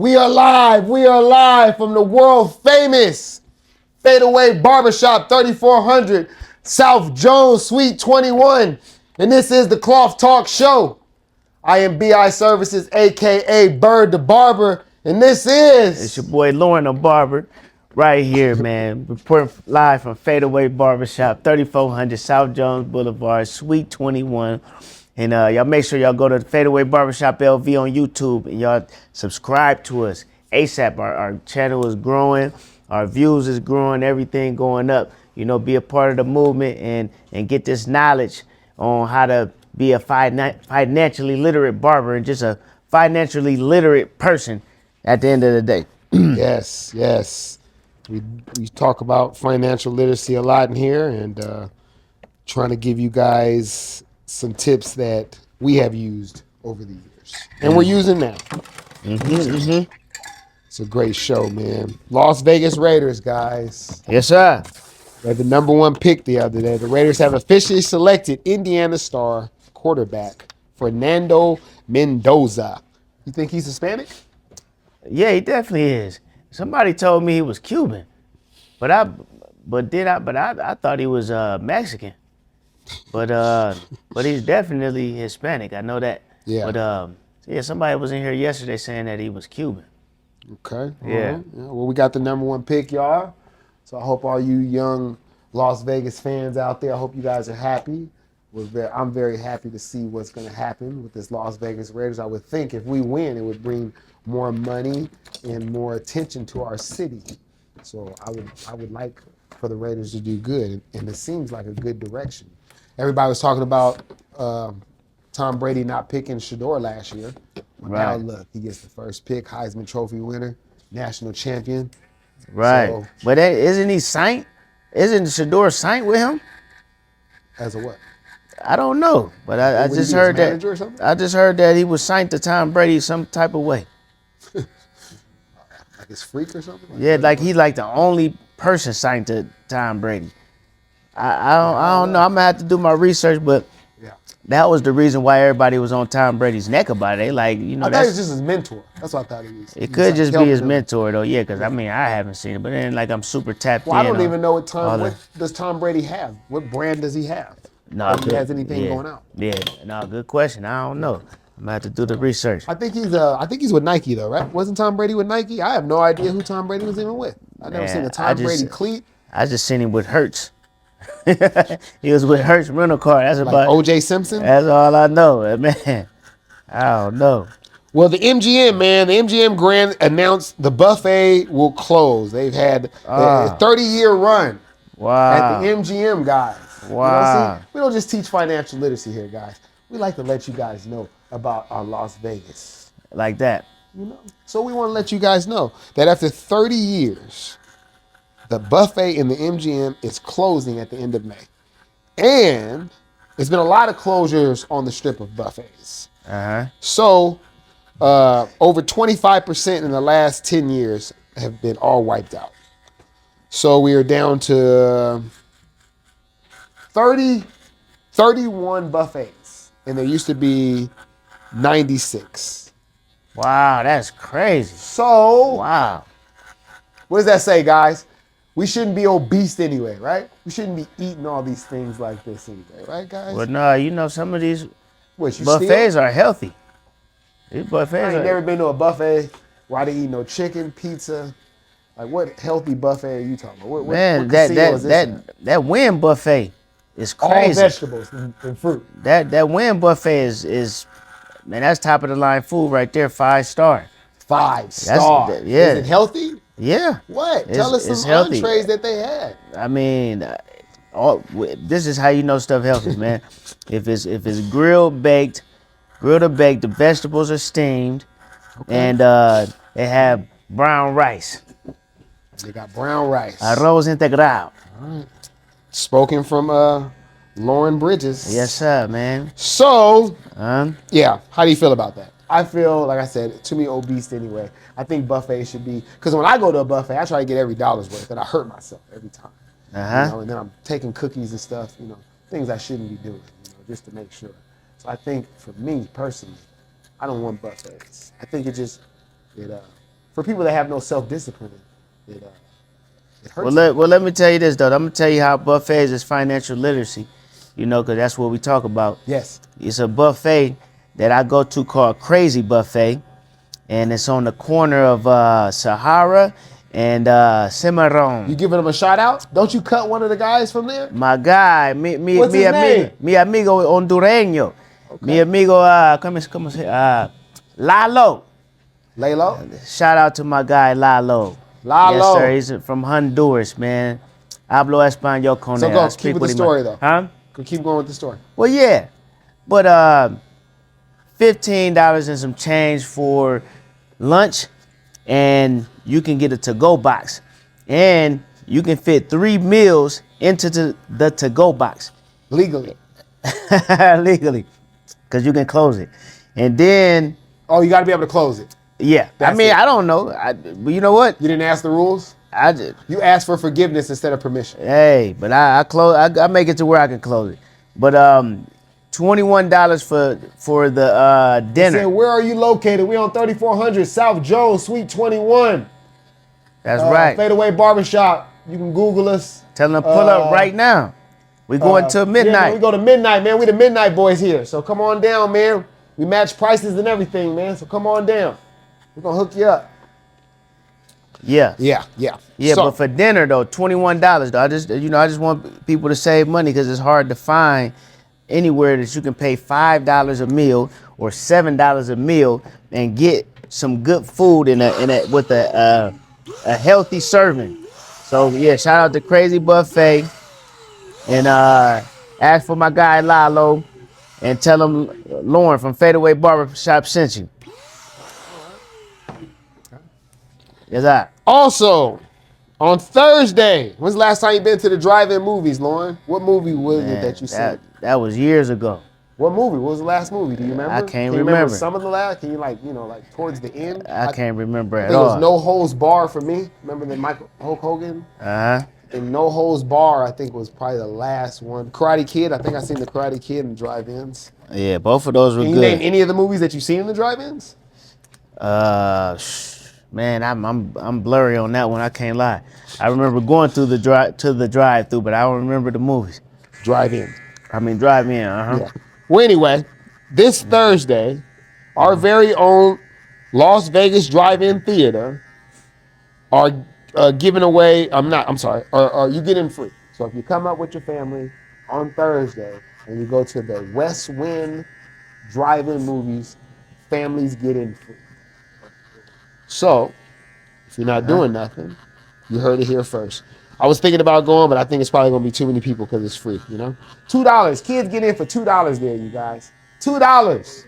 We are live from the world famous Fadeaway Barbershop, 3400 South Jones, Suite 21. And this is the Cloth Talk Show. I am BI Services, aka Bird the Barber. And this is... It's your boy Lauren the Barber right here, man. Reporting live from Fadeaway Barbershop, 3400 South Jones Boulevard, Suite 21. And y'all make sure y'all go to Fadeaway Barbershop LV on YouTube and y'all subscribe to us ASAP. Our channel is growing, our views is growing, everything going up. You know, be a part of the movement and get this knowledge on how to be a financially literate barber and just a financially literate person at the end of the day. Yes. We talk about financial literacy a lot in here and trying to give you guys some tips that we have used over the years. And we're using now. It's a great show, man. Las Vegas Raiders, guys. Yes, sir. They had the number one pick the other day. The Raiders have officially selected Indiana star quarterback Fernando Mendoza. You think he's Hispanic? Yeah, he definitely is. Somebody told me he was Cuban, but I thought he was Mexican. But he's definitely Hispanic. I know that. Yeah. But yeah, somebody was in here yesterday saying that he was Cuban. Okay. Yeah. Right. Well, we got the number one pick, y'all. So I hope all you young Las Vegas fans out there, I hope you guys are happy. I'm very happy to see what's going to happen with this Las Vegas Raiders. I would think if we win, it would bring more money and more attention to our city. So I would like for the Raiders to do good, and it seems like a good direction. Everybody was talking about Tom Brady not picking Shador last year. Well, now look, he gets the first pick, Heisman Trophy winner, national champion. Right. So, but isn't he signed? Isn't Shador signed with him? As a what? I don't know, but I just heard that. I just heard that he was signed to Tom Brady some type of way. Like his freak or something? Yeah, like he's like the only person signed to Tom Brady. I don't know. I'm gonna have to do my research, but that was the reason why everybody was on Tom Brady's neck about it. They like, you know, I thought he was just his mentor. That's what I thought he was. It could just be his mentor though, yeah. Because I mean, I haven't seen it, but then like I'm super tapped in. Well, I don't even know what does Tom Brady have? What brand does he have? No, if he has anything going out? Yeah, no, good question. I don't know. I'm gonna have to do the research. I think he's with Nike though, right? Wasn't Tom Brady with Nike? I have no idea who Tom Brady was even with. I never seen a Tom Brady cleat. I just seen him with Hertz. He was with Hertz rental car. That's like about O.J. Simpson. That's all I know, man. I don't know. Well, the MGM, man, the MGM Grand announced the buffet will close. They've had a 30-year run at the MGM, guys. Wow. You know, we don't just teach financial literacy here, guys. We like to let you guys know about our Las Vegas. Like that. You know? So we want to let you guys know that after 30 years, the buffet in the MGM is closing at the end of May. And there's been a lot of closures on the strip of buffets. So over 25% in the last 10 years have been all wiped out. So we are down to 31 buffets. And there used to be 96. Wow, that's crazy. So, wow. What does that say, guys? We shouldn't be obese anyway, right? We shouldn't be eating all these things like this anyway, right, guys? Well, no, you know, some of these buffets are healthy. These buffets I ain't never been to a buffet where I didn't eat no chicken, pizza. Like, what healthy buffet are you talking about? Man, that Wynn buffet is crazy. All vegetables and fruit. That Wynn buffet is man, that's top of the line food right there, 5-star. 5-star. Yeah. Is it healthy? Yeah. What? Tell us some entrees that they had. I mean, this is how you know stuff healthy, man. If it's grilled or baked, the vegetables are steamed, and they have brown rice. They got brown rice. Arroz integral. All right. Spoken from Lauren Bridges. Yes, sir, man. So, yeah, how do you feel about that? I feel, like I said, too many obese anyway. I think buffets should be, because when I go to a buffet, I try to get every dollar's worth, and I hurt myself every time. You know, and then I'm taking cookies and stuff, you know, things I shouldn't be doing, you know, just to make sure. So I think for me personally, I don't want buffets. I think it for people that have no self-discipline, it hurts. Well, let me tell you this though. I'm gonna tell you how buffets is financial literacy. You know, because that's what we talk about. Yes. It's a buffet that I go to called Crazy Buffet, and it's on the corner of Sahara and Cimarron. You giving them a shout out? Don't you cut one of the guys from there? My guy, What's his name? mi amigo hondureño. Okay. Mi amigo, ¿cómo se Lalo. Lalo? Shout out to my guy Lalo. Lalo. Yes, sir. He's from Honduras, man. Hablo español con So él. go, I keep speak with the him. story though. Huh? Keep going with the story. Well, yeah. But $15 and some change for lunch, and you can get a to-go box. And you can fit 3 meals into the to-go box. Legally. Legally. Because you can close it. And then, Oh, you got to be able to close it. yeah. That's I mean, it. I don't know. But you know what? You didn't ask the rules? I just, You asked for forgiveness instead of permission. hey, but I close. I make it to where I can close it. But $21 for the Say, dinner. where are you located? We on 3400 South Jones, Suite 21. That's right. Fadeaway Barbershop. You can Google us. Tell them to pull up right now. We going till Yeah, midnight. man, we go to midnight, man. We the midnight boys here. So come on down, man. We match prices and everything, man. So come on down. We're going to hook you up. Yeah. Yeah. Yeah, So- but for dinner though, $21 though. I just want people to save money because it's hard to find anywhere that you can pay $5 a meal or $7 a meal and get some good food with a healthy serving. So yeah, shout out to Crazy Buffet, and ask for my guy Lalo, and tell him Lauren from Fadeaway Barbershop sent you. Yes, I. Also, on Thursday, when's the last time you been to the drive-in movies, Lauren? What movie was it that you seen? That was years ago. What movie? What was the last movie? Do you remember? I can't Can you remember. some of the last? Can you like towards the end? I can't remember I at think it was all. No Holds Bar for me. Remember the Hulk Hogan? Uh-huh. And No Holds Bar, I think was probably the last one. Karate Kid, I think I seen the Karate Kid in drive-ins. Yeah, both of those were Can you name good. any of the movies that you've seen in the drive-ins? Man, I'm blurry on that one. I can't lie. I remember going through the drive-through, but I don't remember the movies. Drive-in. Drive-in. Yeah. Well, anyway, this Thursday, our very own Las Vegas Drive-In Theater are giving away. Are you get in free? So if you come up with your family on Thursday and you go to the West Wind Drive-In movies, families get in free. So if you're not doing nothing, you heard it here first. I was thinking about going, but I think it's probably gonna be too many people because it's free, you know? $2. Kids get in for $2 there, you guys. $2.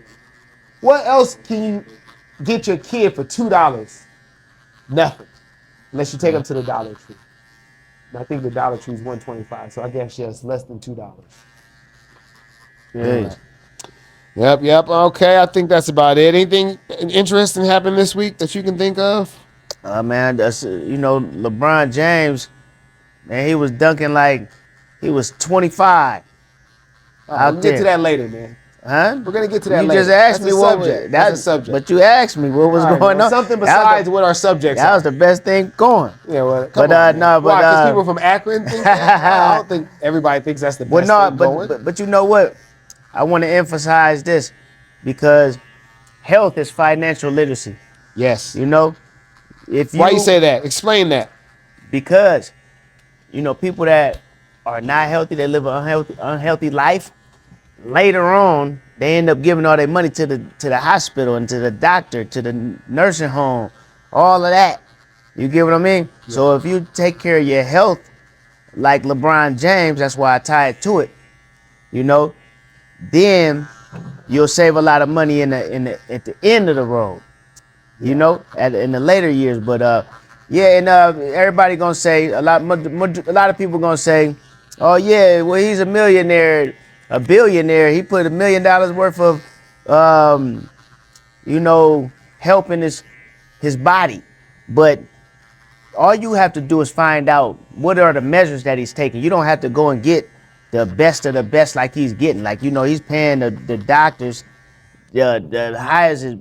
What else can you get your kid for $2? Nothing. Unless you take them to the Dollar Tree. And I think the Dollar Tree is $1.25, so I guess yes, less than $2. Hey. Yep. Okay, I think that's about it. Anything interesting happened this week that you can think of? Man, that's LeBron James, man, he was dunking like he was 25 out We'll there. get to that later, man. Huh? We're gonna get to that you later. just asked That's me a what subject. was That's a subject. But you asked me what was All right, going man. on. Something That was besides what our subjects That are. was the best thing going. Yeah, well, come But, on, man. no, but, why? Because people from Akron think that? I don't think everybody thinks that's the best thing going. But you know what? I want to emphasize this because health is financial literacy. Yes. You know, if Why you say that? Explain that. Because people that are not healthy, they live an unhealthy life. Later on, they end up giving all their money to the hospital and to the doctor, to the nursing home, all of that. You get what I mean? Yeah. So if you take care of your health, like LeBron James, that's why I tie it to it. Then you'll save a lot of money at the end of the road. In the later years. But everybody gonna say a lot of people gonna say, oh yeah, well he's a millionaire, a billionaire. He put $1 million worth of helping his body. But all you have to do is find out what are the measures that he's taking. You don't have to go and get the best of the best like he's getting. Like he's paying the doctors the highest,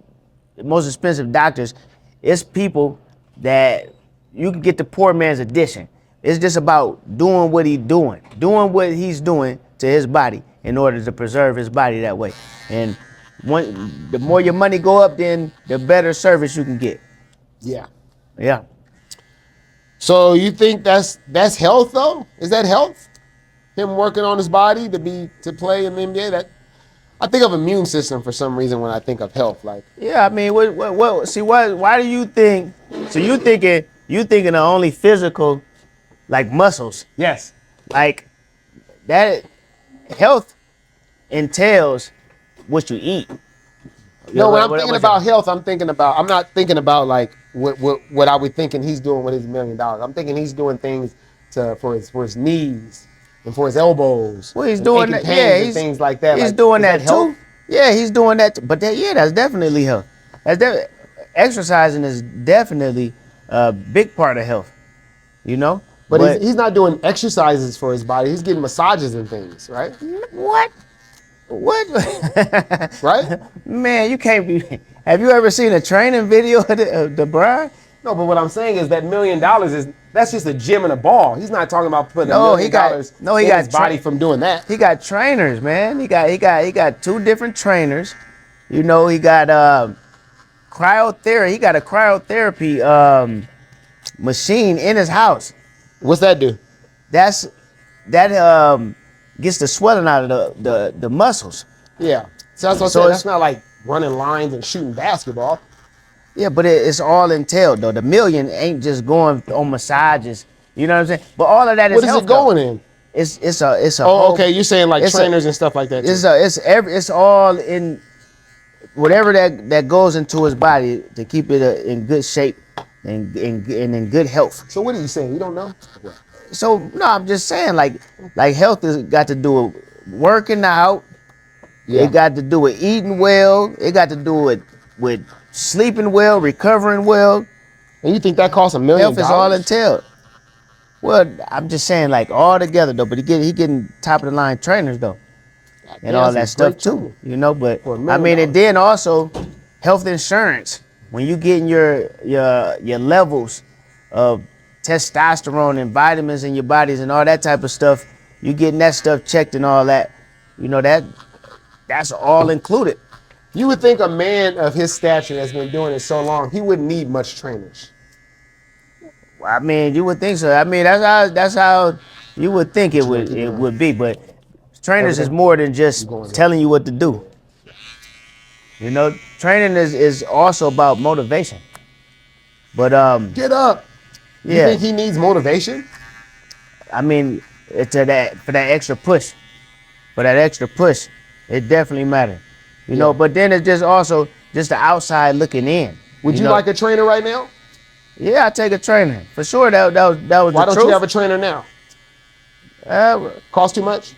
most expensive doctors, it's people that you can get the poor man's addition. It's just about doing what he's doing to his body in order to preserve his body that way. And the more your money go up, then the better service you can get. Yeah. Yeah. So you think that's health though? Is that health? Him working on his body to play in the NBA? That I think of immune system for some reason when I think of health. Like, Yeah, I mean, what? See, why do you think? So you thinking of only physical, like muscles, yes. like that. Health entails what you eat. No, when I'm thinking about health, I'm not thinking about like what I would thinking he's doing with his $1 million. I'm thinking he's doing things for his knees and for his elbows. Well, he's doing that. Yeah, he's things like that. He's like, doing that health? too. Yeah, he's doing that. But that's definitely health. Exercising is definitely a big part of health. You know. But he's not doing exercises for his body. He's getting massages and things, right? What? Right? Man, you can't be. Have you ever seen a training video of the Brian? No, but what I'm saying is that $1 million that's just a gym and a ball. He's not talking about putting $1 million in his body from doing that. He got trainers, man. He got 2 different trainers. You know, he got cryotherapy. He got a cryotherapy machine in his house. What's that do? That gets the swelling out of the muscles. Yeah. So that's what I'm saying. That's not like running lines and shooting basketball. Yeah, but it's all entailed though. The $1 million ain't just going on massages. You know what I'm saying? But all of that is what is it going in? It's a. Oh, okay. You're saying like trainers and stuff like that. It's all in whatever that goes into his body to keep it in good shape and in good health. So what are you saying? You don't know? So no, I'm just saying like health has got to do with working out. Yeah. It got to do with eating well. It got to do with sleeping well, recovering well. And you think that costs $1 million? Health is all entailed. Well, I'm just saying like all together though, but he getting top of the line trainers though. And all that stuff too, you know, but I mean, and then also health insurance. When you getting your levels of testosterone and vitamins in your bodies and all that type of stuff, you getting that stuff checked and all that, you know, that's all included. You would think a man of his stature that's been doing it so long, he wouldn't need much trainers. I mean, you would think so. I mean, that's how you would think it would be, but trainers is more than just telling you what to do. You know, training is also about motivation. But get up. Yeah. You think he needs motivation? I mean, for that extra push. For that extra push, it definitely matters. You know, but then it's just also just the outside looking in. Would you like a trainer right now? Yeah, I take a trainer for sure. That was Why the don't you have a trainer now? Cost too much?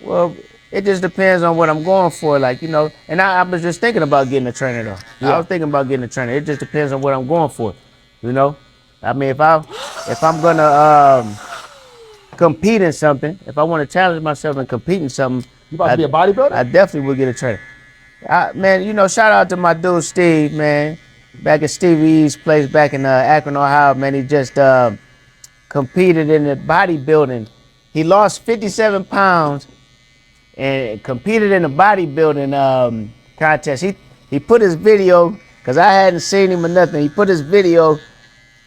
Well, it just depends on what I'm going for, like, you know. And I was just thinking about getting a trainer though. Yeah. I was thinking about getting a trainer. It just depends on what I'm going for, you know. I mean, if I'm gonna compete in something, if I want to challenge myself and compete in something, you about to be a bodybuilder? I definitely would get a trainer. Man, you know, shout out to my dude Steve, man. Back at Stevie E's place back in Akron, Ohio, man. He just competed in the bodybuilding. He lost 57 pounds and competed in the bodybuilding contest. He put his video, because I hadn't seen him or nothing. He put his video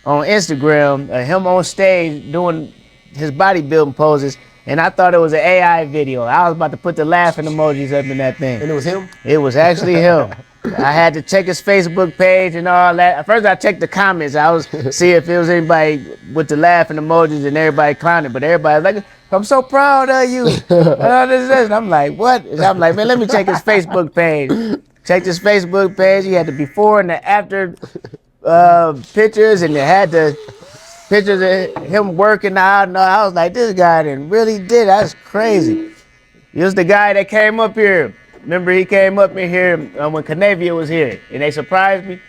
on Instagram of him on stage doing his bodybuilding poses. And I thought it was an AI video. I was about to put the laughing emojis up in that thing. And it was him? It was actually him. I had to check his Facebook page and all that. At first I checked the comments. I was see if it was anybody with the laughing emojis and everybody clowning. But everybody was like, I'm so proud of you. And I'm like, what? And I'm like, man, let me check his Facebook page. Checked his Facebook page. He had the before and the after pictures, and it had the pictures of him working out, and I was like, this guy didn't really did. That's crazy. He was the guy that came up here. Remember, he came up in here when Canavia was here, and they surprised me.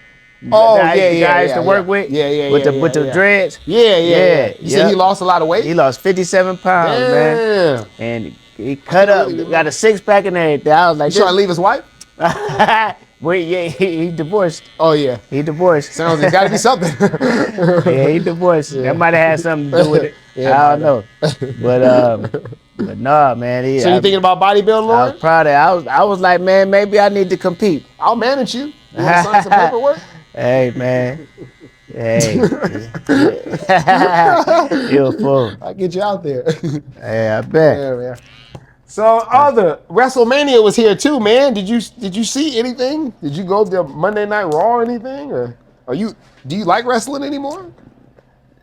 Oh, guys to work with. With the dreads. Yeah. You said he lost a lot of weight? He lost 57 pounds, man. And he cut up, got a 6-pack and everything. I was like, you trying to leave his wife? Wait, yeah, he divorced. Oh yeah. He divorced. Sounds it's got to be something. Yeah, he divorced. Yeah. That might have had something to do with it. Yeah, I don't know. might But nah, man. So you thinking about bodybuilding, I was Lauren? proud of it. I was like, man, maybe I need to compete. I'll manage you. You want to sign some paperwork? Hey, man. Hey. You a fool. I'll get you out there. Hey, I bet. Yeah, man. So other WrestleMania was here too, man. Did you see anything? Did you go to Monday Night Raw or anything? Or do you like wrestling anymore?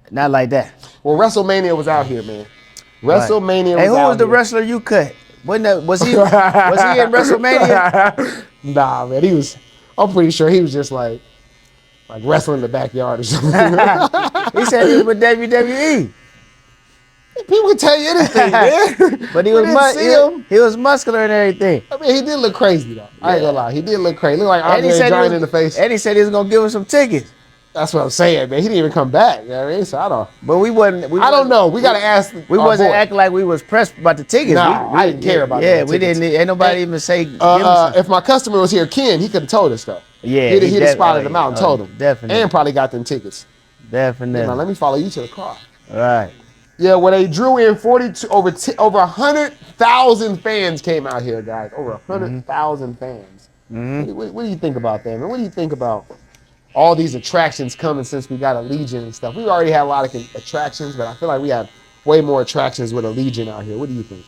Not like that. Well, WrestleMania was out here, man. WrestleMania Hey, was who out was the here. wrestler you cut? Was he in WrestleMania? Nah, man. I'm pretty sure he was just like wrestling in the backyard or something. He said he was with WWE. People can tell you anything, man. But he We was didn't see him. he was muscular and everything. I mean, he did look crazy though. I ain't gonna lie, he did look crazy. Look like And he Andre said Giant in the face. And he said he was gonna give us some tickets. That's what I'm saying, man. He didn't even come back. You know what I mean? So I don't. But I don't know. We gotta ask. We our wasn't boy. acting like we was pressed about the tickets. Nah, I didn't care about Yeah, the we tickets. didn't. Ain't nobody even say. Give us some. If my customer was here, Ken, he could have told us though. Yeah, he'd have spotted them out and told them. Definitely. And probably got them tickets. Definitely. Now let me follow you to the car. All right. Yeah, well, they drew in 42 over 100,000 fans came out here, guys. Over 100,000 fans. What do you think about that, man? What do you think about all these attractions coming since we got Allegiant and stuff? We already had a lot of attractions, but I feel like we have way more attractions with Allegiant out here. What do you think?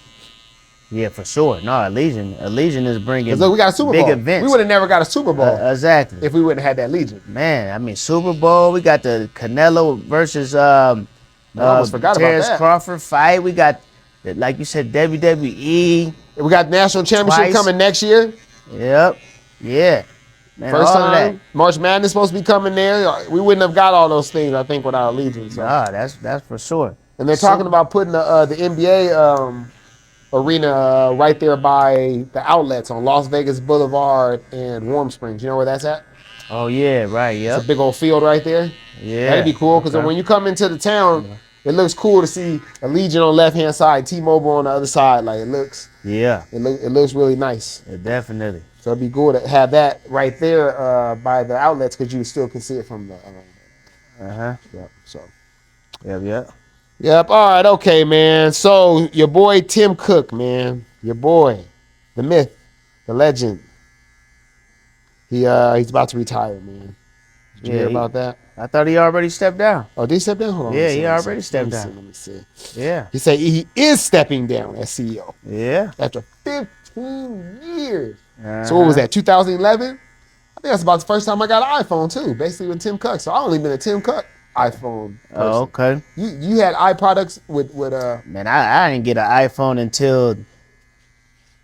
Yeah, for sure. No, Allegiant is bringing Because look, we got a Super big Bowl. events. We would have never got a Super Bowl Exactly. if we wouldn't have had that Legion. Man, I mean, Super Bowl. We got the Canelo versus I almost forgot about Terrence that. Crawford fight. We got, like you said, WWE. We got national championship Twice. coming next year. Yep. Yeah. Man, First all of time. that. March Madness supposed to be coming there. We wouldn't have got all those things, I think, without Allegiant. So. Nah, that's for sure. And they're talking about putting the NBA arena right there by the outlets on Las Vegas Boulevard and Warm Springs. You know where that's at? Oh yeah, right. Yep. It's a big old field right there. Yeah. That'd be cool because when you come into the town, it looks cool to see Allegiant on the left hand side, T-Mobile on the other side. Like it looks really nice. Yeah, definitely. So it'd be cool to have that right there by the outlets because you still can see it from the. Yep. So. Yep. Yep. All right. Okay, man. So your boy Tim Cook, man, your boy, the myth, the legend. He's about to retire, man. Did you hear about that? I thought he already stepped down. Oh, did he step down? Hold on. Yeah, he already stepped down. Let me see. Yeah. He said he is stepping down as CEO Yeah. after 15 years. So what was that? 2011? I think that's about the first time I got an iPhone too. Basically with Tim Cook. So I only been a Tim Cook iPhone person. Oh, okay. You had iProducts with Man, I didn't get an iPhone until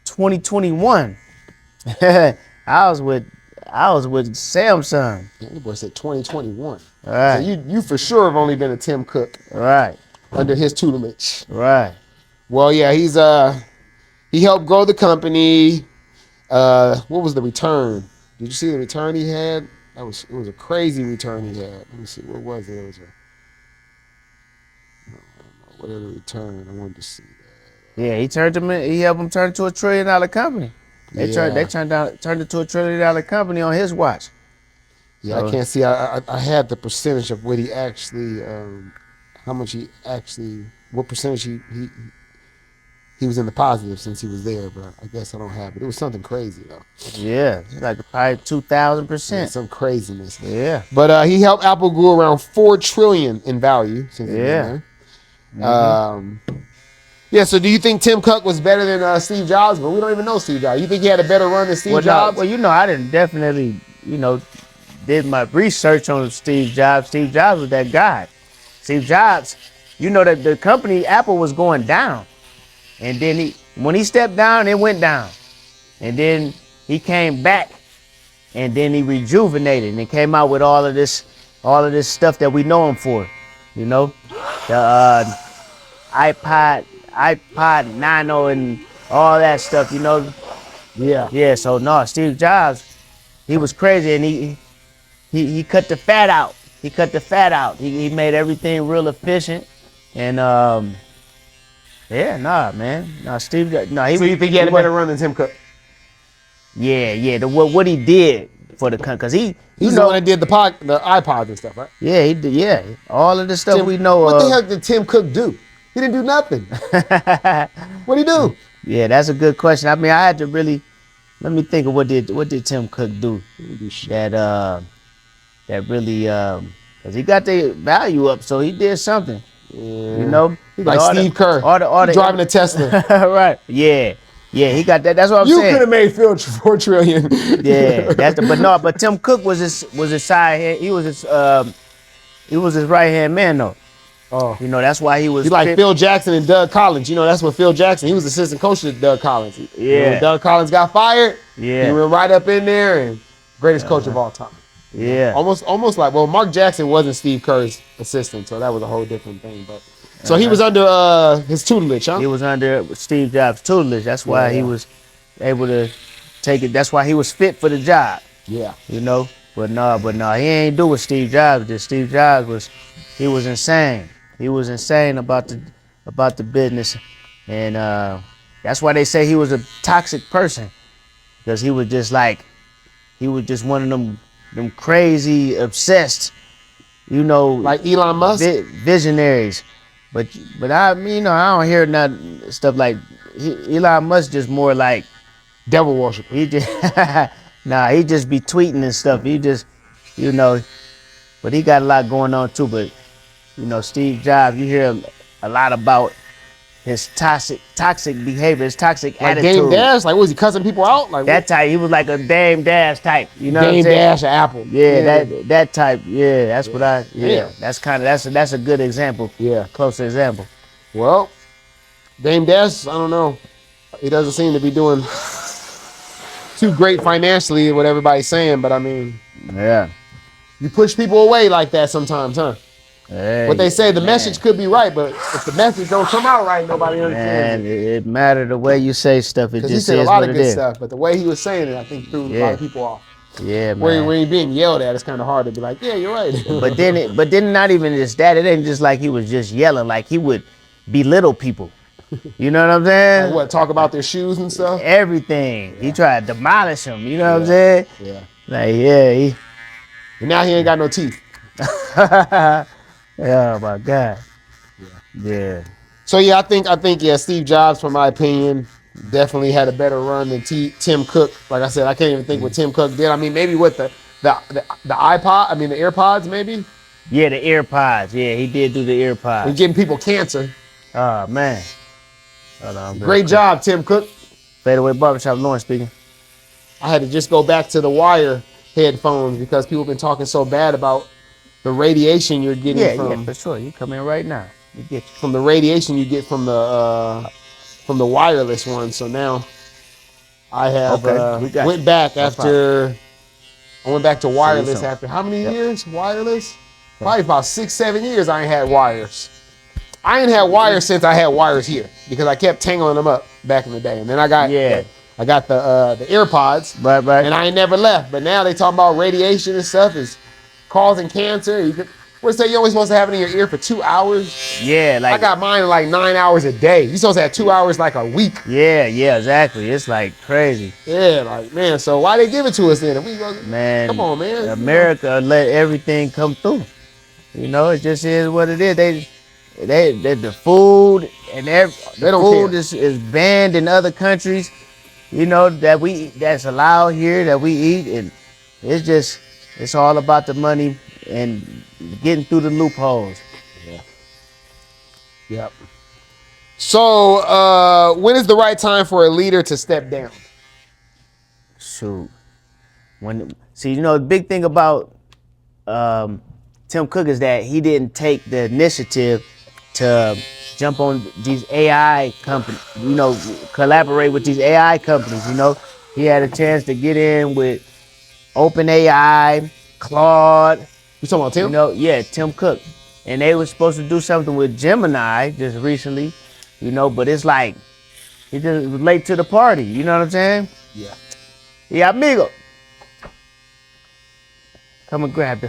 2021. I was with Samsung. the boy said 2021. All right. So you for sure have only been a Tim Cook Right. under his tutelage. Right. Well, yeah, he helped grow the company. What was the return? Did you see the return he had? It was a crazy return he had. Let me see, what was it? It was whatever return. I wanted to see that. Yeah, he helped him turn to a $1 trillion company. They turned it to a $1 trillion company on his watch. Yeah, So, I can't see. I had the percentage of what he actually, how much he actually, what percentage he was in the positive since he was there, but I guess I don't have it. It was something crazy though. Yeah, it's like probably 2,000%. Some craziness. Yeah. But he helped Apple grow around $4 trillion in value since he's been there. Yeah. So do you think Tim Cook was better than Steve Jobs? But we don't even know Steve Jobs. You think he had a better run than Steve Jobs? Well, I didn't definitely, did my research on Steve Jobs. Steve Jobs was that guy. Steve Jobs, that the company Apple was going down. And then when he stepped down, it went down. And then he came back and then he rejuvenated and came out with all of this stuff that we know him for. The iPod Nano and all that stuff, Yeah. Yeah, so no, Steve Jobs, he was crazy and he cut the fat out. He made everything real efficient. And Steve Jobs, So you think he had a better run than Tim Cook? Yeah. What he did for the country. Cause he, He's the one that did the iPods and stuff, right? yeah, he did, yeah, all of the stuff Tim, we know what of. the hell did Tim Cook do? He didn't do nothing. What'd he do? Yeah, that's a good question. I mean, I had to really let me think of what did Tim Cook do that really because he got the value up, so he did something. Yeah. You know, He's like Steve Kerr. He driving a Tesla. Right. Yeah. Yeah, he got that. That's what I'm saying. You could have made $4 trillion. Yeah, but Tim Cook was his side hand. He was his right hand man though. Oh, you know that's why he was. He like Phil Jackson and Doug Collins. You know that's what Phil Jackson. He was assistant coach to Doug Collins. Yeah. You know, when Doug Collins got fired. Yeah. He went right up in there and greatest coach of all time. Yeah. Almost like Mark Jackson wasn't Steve Kerr's assistant, so that was a whole different thing. But so he was under his tutelage, huh? He was under Steve Jobs' tutelage. That's why he was able to take it. That's why he was fit for the job. Yeah. You know, but no, he ain't do what Steve Jobs did. Steve Jobs was insane. He was insane about the business, and that's why they say he was a toxic person, because he was just one of them crazy, obsessed, you know, like Elon Musk, visionaries. But I mean, I don't hear nothing stuff like Elon Musk. Just more like devil worshiper. He just he just be tweeting and stuff. He just, you know, but he got a lot going on too. But you know, Steve Jobs, you hear a lot about his toxic behavior, his toxic attitude. Dame Dash, like was he cussing people out? Like that type. He was like a Dame Dash type. You know, Dame Dash, Apple. Yeah, that type. Yeah, that's what I. Yeah, that's a good example. Yeah, close example. Well, Dame Dash, I don't know. He doesn't seem to be doing too great financially, what everybody's saying. But I mean, yeah, you push people away like that sometimes, huh? Hey, what they say, the message could be right, but if the message don't come out right, nobody understands it. It matters the way you say stuff. It just he said is a lot what of it good is. stuff, but the way he was saying it, I think threw a lot of people off. Yeah, man. When you're being yelled at, it's kind of hard to be like, yeah, you're right. but then not even just that. It ain't just like he was just yelling. Like he would belittle people. You know what I'm saying? Like what? Talk about their shoes and stuff. Everything. Yeah. He tried to demolish them. You know what I'm saying? Yeah. Like and now he ain't got no teeth. Oh my God. Yeah. So yeah, I think Steve Jobs, from my opinion, definitely had a better run than Tim Cook. Like I said, I can't even think what Tim Cook did. I mean, maybe with the iPod, I mean the AirPods, maybe. Yeah, the AirPods. Yeah, he did do the AirPods. And giving people cancer. Oh man. Great job, Tim Cook. Fadeaway Barbershop, Lawrence speaking. I had to just go back to the wire headphones because people have been talking so bad about the radiation you're getting from. Yeah, for sure. You come in right now. You get you. From the radiation you get from the wireless one. So now I have went back after. I went back to wireless after how many years? Wireless? Probably about 6-7 years I ain't had wires. I ain't had wires since I had wires here because I kept tangling them up back in the day. And then I got the AirPods. Right. And I ain't never left. But now they talking about radiation and stuff is causing cancer. What's that? You're only supposed to have it in your ear for 2 hours. Yeah, like I got mine like 9 hours a day. You supposed to have 2 hours like a week. Yeah, exactly. It's like crazy. Yeah, like man. So why they give it to us then? Come on, man. America let everything come through. You know, it just is what it is. They the food and the food is banned in other countries. You know that's allowed here that we eat, and it's all about the money and getting through the loopholes. Yeah. Yep. So when is the right time for a leader to step down? Shoot. The big thing about Tim Cook is that he didn't take the initiative to jump on these AI companies, collaborate with these AI companies. He had a chance to get in with OpenAI, Claude. You talking about Tim? Tim Cook. And they were supposed to do something with Gemini just recently, but it's like he just was late to the party. You know what I'm saying? Yeah. Yeah, amigo. Come and grab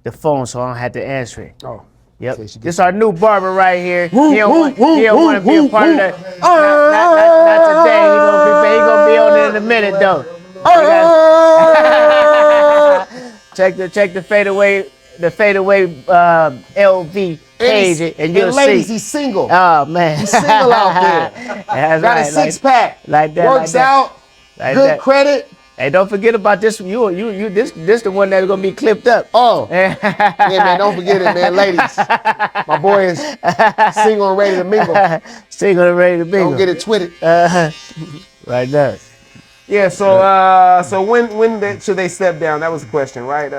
the phone so I don't have to answer it. Oh. Yep. This our new barber right here. He don't want to be a part of that. Not today. He gonna be on it in a minute though. check the fadeaway LV page, and you'll ladies, see. he's single. Oh man, He's single out there. That's Got right, a six-pack. like that, Works like that. out. Like Good that. credit. Hey, don't forget about this. This the one that's gonna be clipped up. Oh, yeah, man, don't forget it, man. Ladies, my boy is single and ready to mingle. Single and ready to mingle. Don't get it twisted. Right there. Yeah, so when should they step down? That was the question, right?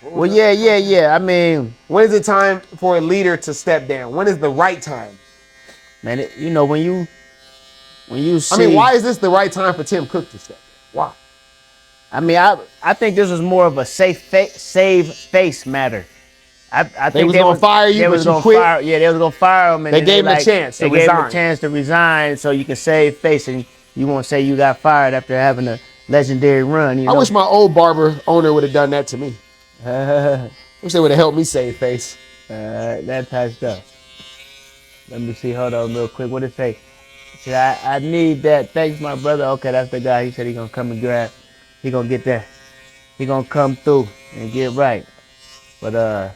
Well, yeah. I mean, when is it time for a leader to step down? When is the right time? man, when you see. I mean, why is this the right time for Tim Cook to step down? Why? I mean, I think this was more of a save face matter. I think they was gonna fire you, but you quit. They was gonna fire him, and they gave him a chance to resign. They gave him a chance to resign, so you can save face, and you won't say you got fired after having a legendary run. I wish my old barber owner would have done that to me. Wish they would have helped me save face. That type of stuff. Let me see. Hold on, real quick. What did it say? He said, I need that. Thanks, my brother. Okay, that's the guy. He said he gonna come and grab. He gonna get that. He gonna come through and get right. But go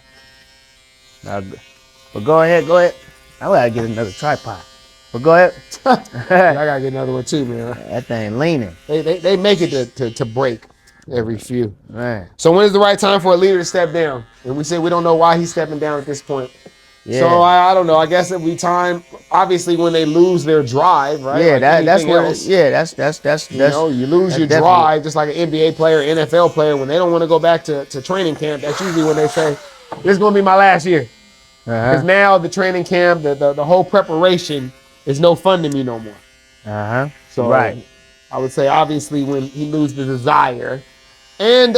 ahead. I gotta get another tripod. But go ahead. I gotta get another one too, man. That thing leaning. They make it to break every few. Man. So when is the right time for a leader to step down? And we say we don't know why he's stepping down at this point. Yeah. So I don't know. I guess it'll be time. Obviously, when they lose their drive, right? Yeah, like that's what. else, That's you know, you lose your drive, just like an NBA player, NFL player. When they don't want to go back to training camp, that's usually when they say, "This is going to be my last year," because now the training camp, the whole preparation is no fun to me no more. So right. I would say obviously when he loses the desire, and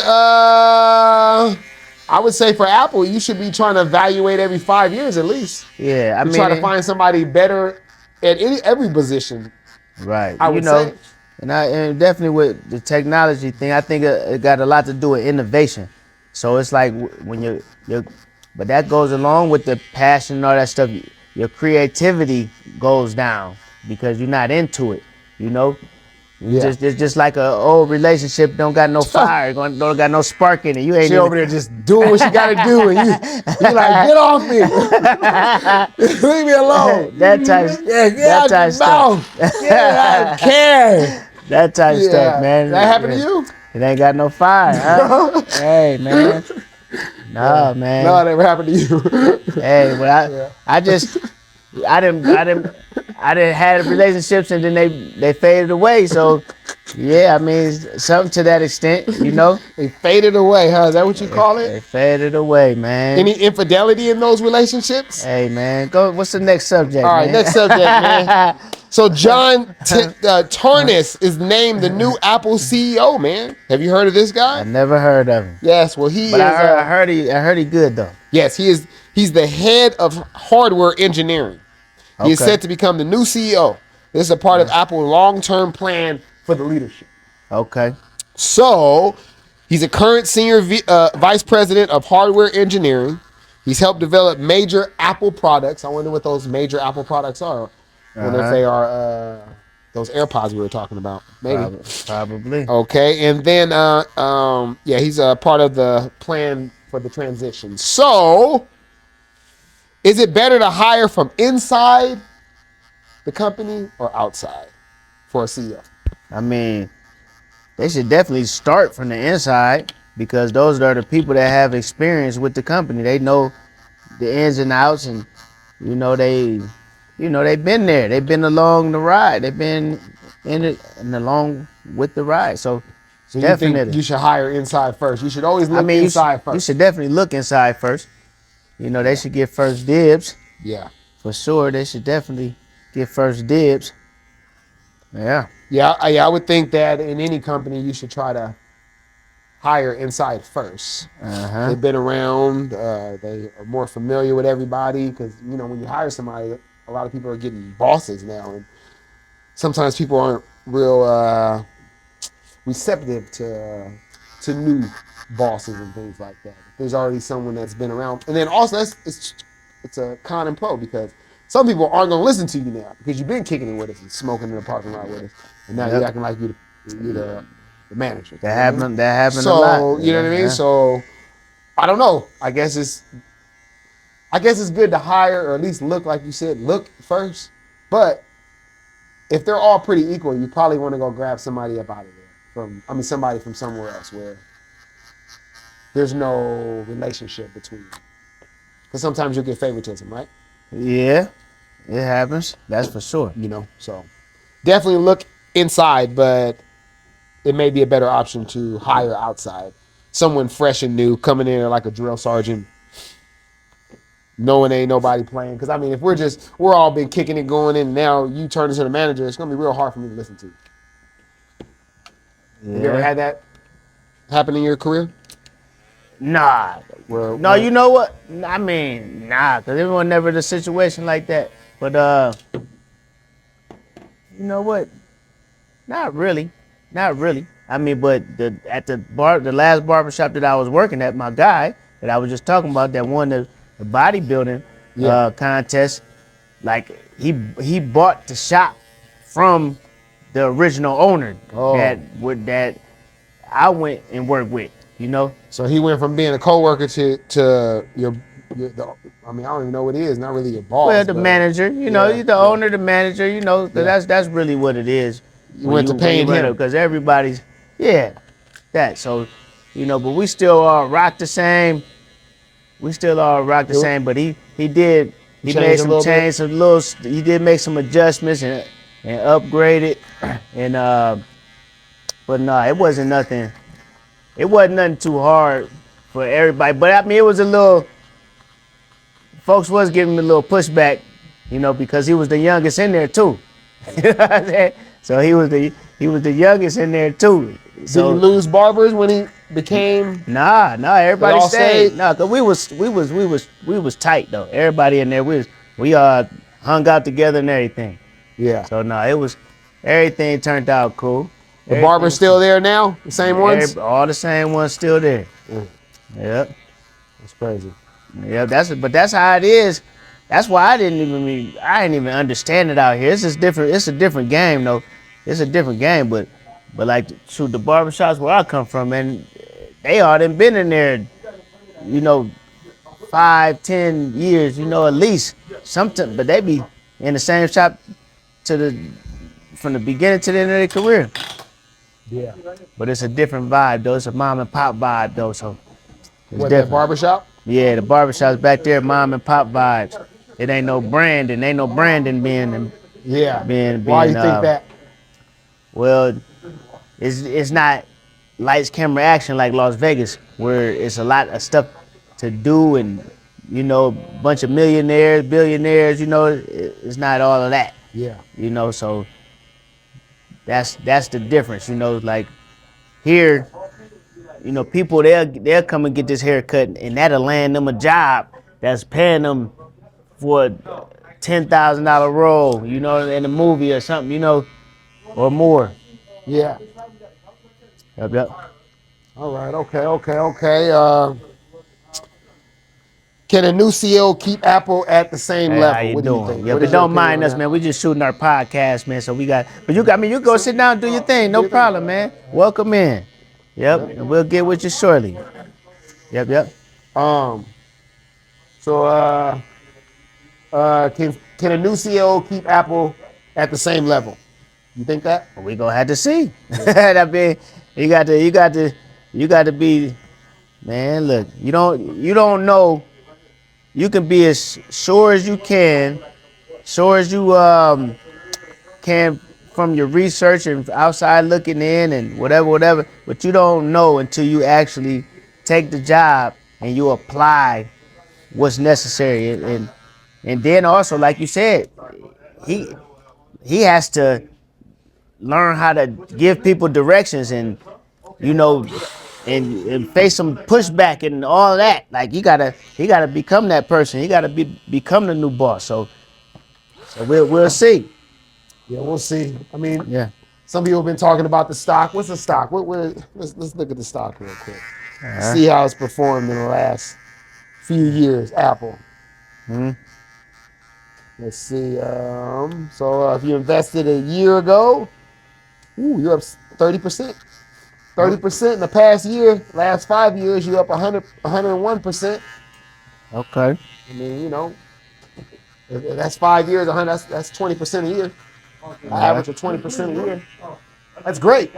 I would say for Apple, you should be trying to evaluate every 5 years at least. Yeah, I mean, try to find somebody better at every position. Right. I would say. And definitely with the technology thing, I think it got a lot to do with innovation. So it's like when but that goes along with the passion and all that stuff. Your creativity goes down because you're not into it. You know. Yeah. It's just like an old relationship don't got no fire, don't got no spark in it. You ain't she over there just doing what she got to do, and you like, get off me, leave me alone. That type, that type stuff. Yeah, I care. That type stuff, man. That happened to you? It ain't got no fire. Huh? Hey, man. No, man. No, it never happened to you. Hey, well, I didn't have relationships and then they faded away. So yeah, I mean something to that extent, you know. They faded away, huh? Is that what you call it? They faded away, man. Any infidelity in those relationships? Hey man, go. What's the next subject? All right, man? Next subject, man. So John Tarnis is named the new Apple CEO, man. Have you heard of this guy? I never heard of him. Yes, well he but is. I heard he good though. Yes, he is. He's the head of hardware engineering. He is set to become the new CEO. This is a part of Apple's long-term plan for the leadership. Okay. So, he's a current senior vice president of hardware engineering. He's helped develop major Apple products. I wonder what those major Apple products are. I wonder if they are those AirPods we were talking about. Maybe. Probably. Okay, and then he's a part of the plan for the transition. So, is it better to hire from inside the company or outside for a CEO? I mean, they should definitely start from the inside because those are the people that have experience with the company. They know the ins and outs, and they've been there. They've been along the ride. They've been in it and along with the ride. So definitely, you think you should hire inside first. You should always look inside first. You should definitely look inside first. They should get first dibs. Yeah. For sure, they should definitely get first dibs. Yeah. Yeah, I would think that in any company, you should try to hire inside first. They've been around. They are more familiar with everybody because, when you hire somebody, a lot of people are getting bosses now. And sometimes people aren't real receptive to new bosses and things like that. There's already someone that's been around. And then also, it's a con and pro because some people aren't going to listen to you now because you've been kicking it with us and smoking in the parking lot with us. And now you're acting like you're the manager. That happened a lot. So, you know what I mean? So I don't know. I guess it's good to hire or at least look, like you said, look first. But if they're all pretty equal, you probably want to go grab somebody up out of there somebody from somewhere else where there's no relationship between them. Because sometimes you'll get favoritism, right? Yeah, it happens. That's for sure. So definitely look inside, but it may be a better option to hire outside. Someone fresh and new coming in like a drill sergeant, knowing ain't nobody playing. Because, if we're all been kicking it going in, now you turn into the manager, it's going to be real hard for me to listen to. Yeah. Have you ever had that happen in your career? Nah. No, you know what? Nah, because everyone never in a situation like that. But, you know what? Not really. Not really. But at the last barbershop that I was working at, my guy that I was just talking about that won the bodybuilding contest, like he bought the shop from the original owner that I went and worked with, So he went from being a coworker to your I don't even know what it is. Not really your boss. Well, the manager, you're the owner, the manager, because that's really what it is. You went to paying him. Because everybody's, that. So, but we still all rock the same. But he made some changes, he did make some adjustments and upgraded. And, but no, it wasn't nothing too hard for everybody. But it was a little, folks was giving me a little pushback, because he was the youngest in there too. You know what I'm saying? So he was the youngest in there too. So did he lose barbers when he became? Nah, everybody stayed. Nah, cause we was tight though. Everybody in there, we hung out together and everything. Yeah. So everything turned out cool. The barbers still there now? The same ones? All the same ones still there. Yep. That's crazy. Yeah, that's how it is. That's why I didn't even understand it out here. It's just different. It's a different game though. It's a different game, but like the barbershops where I come from, man, they all done been in there, 5-10 years, at least. Something, but they be in the same shop from the beginning to the end of their career. Yeah. But it's a different vibe though. It's a mom and pop vibe though. So it's what, different. That barbershop? Yeah, the barbershop's back there, mom and pop vibes. It ain't no branding. Ain't no branding being. Why you think that? Well, it's not lights, camera, action like Las Vegas, where it's a lot of stuff to do and bunch of millionaires, billionaires. It's not all of that. Yeah. So that's the difference. Like here, people they'll come and get this haircut and that'll land them a job that's paying them for $10,000 role, in a movie or something, or more. Yeah. Yep. All right. Okay. Can a new CEO keep Apple at the same level? How you what doing? do you think? Yeah, but don't mind us, man. We just shooting our podcast, man. So we got, but you go sit down and do your thing. No problem, man. Welcome in. Yep. And we'll get with you shortly. Yep. So can a new CEO keep Apple at the same level? You think that? We gonna have to see. You got to be, man. Look, you don't know. You can be as sure as you can can from your research and outside looking in and whatever. But you don't know until you actually take the job and you apply what's necessary. And then also, like you said, he has to learn how to give people directions and and face some pushback and all that. Like he gotta become that person. He gotta become the new boss. So we'll see. Yeah, we'll see. Yeah. Some people have been talking about the stock. What's the stock? Let's look at the stock real quick. See how it's performed in the last few years. Apple. Let's see. So if you invested a year ago, you're up 30%. 30% in the past year. Last 5 years, you up 101%. Okay. I mean, you know, if that's 5 years, 100. That's 20% a year. An Yeah. average of 20% a year. That's great.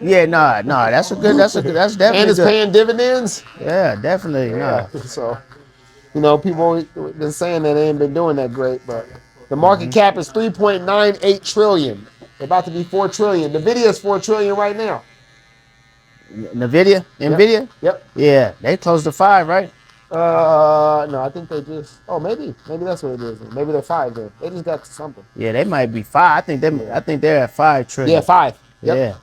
Yeah, nah, that's And definitely it's good. paying dividends. Yeah, definitely, Yeah. nah. So, you know, people been saying that they ain't been doing that great, but the market Hmm. cap is 3.98 trillion. They're about to be 4 trillion. Nvidia is 4 trillion right now. Nvidia, Yep. Nvidia, Yep. yeah, they close to 5, right? No, I think they just. Oh, maybe that's what it is. Maybe they're 5 there. They just got to something. Yeah, they might be 5. I think they're at 5 Yeah, trillion. 5. Yep. Yeah.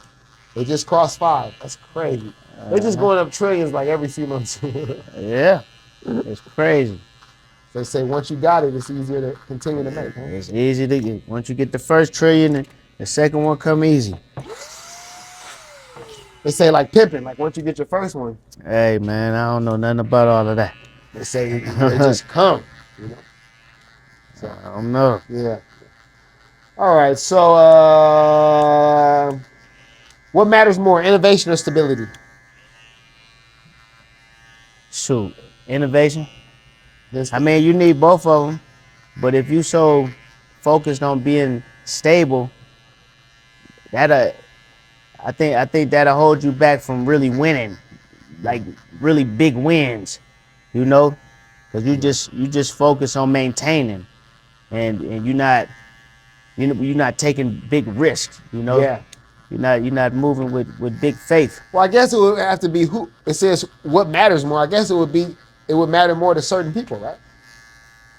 They just crossed 5. That's crazy. They're just Uh-huh. going up trillions like every few months. Yeah, it's crazy. They say once you got it, it's easier to continue to make. Huh? It's easy to get. Once you get the first trillion, the second one come easy. They say like pimping, like once you get your first one, Hey man, I don't know nothing about all of that. they say they just come. You know. So I don't know. yeah. All right. So what matters more, innovation or stability? Shoot, innovation. This I mean, you need both of them, but if you so focused on being stable, that I think that'll hold you back from really winning, like really big wins, you know, because you just focus on maintaining, and you're not taking big risks, you know. Yeah. You're not moving with big faith. Well, I guess it would have to be who. It says what matters more. I guess it would matter more to certain people, right?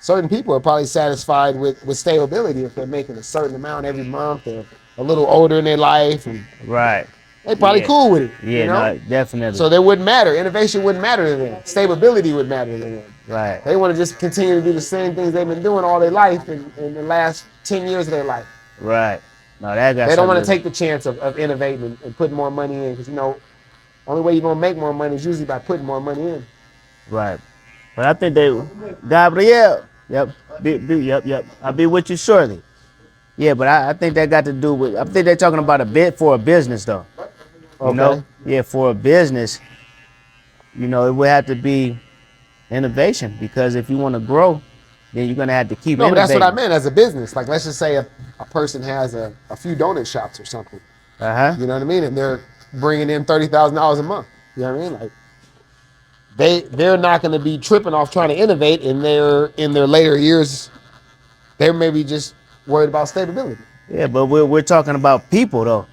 Certain people are probably satisfied with stability if they're making a certain amount every month. They're a little older in their life, and Right. they probably Yeah. cool with it. Yeah. You know. No. Definitely. So they wouldn't matter. Innovation wouldn't matter to them. Stability would matter to them. Right. They want to just continue to do the same things they've been doing all their life in the last 10 years of their life. Right. No, that got They don't something. want to take the chance of innovating and putting more money in because, you know, only way you're going to make more money is usually by putting more money in. Right. But I think Gabriel. Yep. Yep. I'll be with you shortly. Yeah, but I think that got to do with. I think they're talking about a bit for a business though. You Okay. know. Yeah, for a business. You know, it would have to be innovation because if you want to grow, then you're gonna have to keep No, but that's innovating. what I meant as a business. Like, let's just say a person has a few donut shops or something. You know what I mean? And they're bringing in $30,000 a month. You know what I mean? Like, they're not going to be tripping off trying to innovate in their later years. They're maybe just worried about stability. Yeah, but we're talking about people though.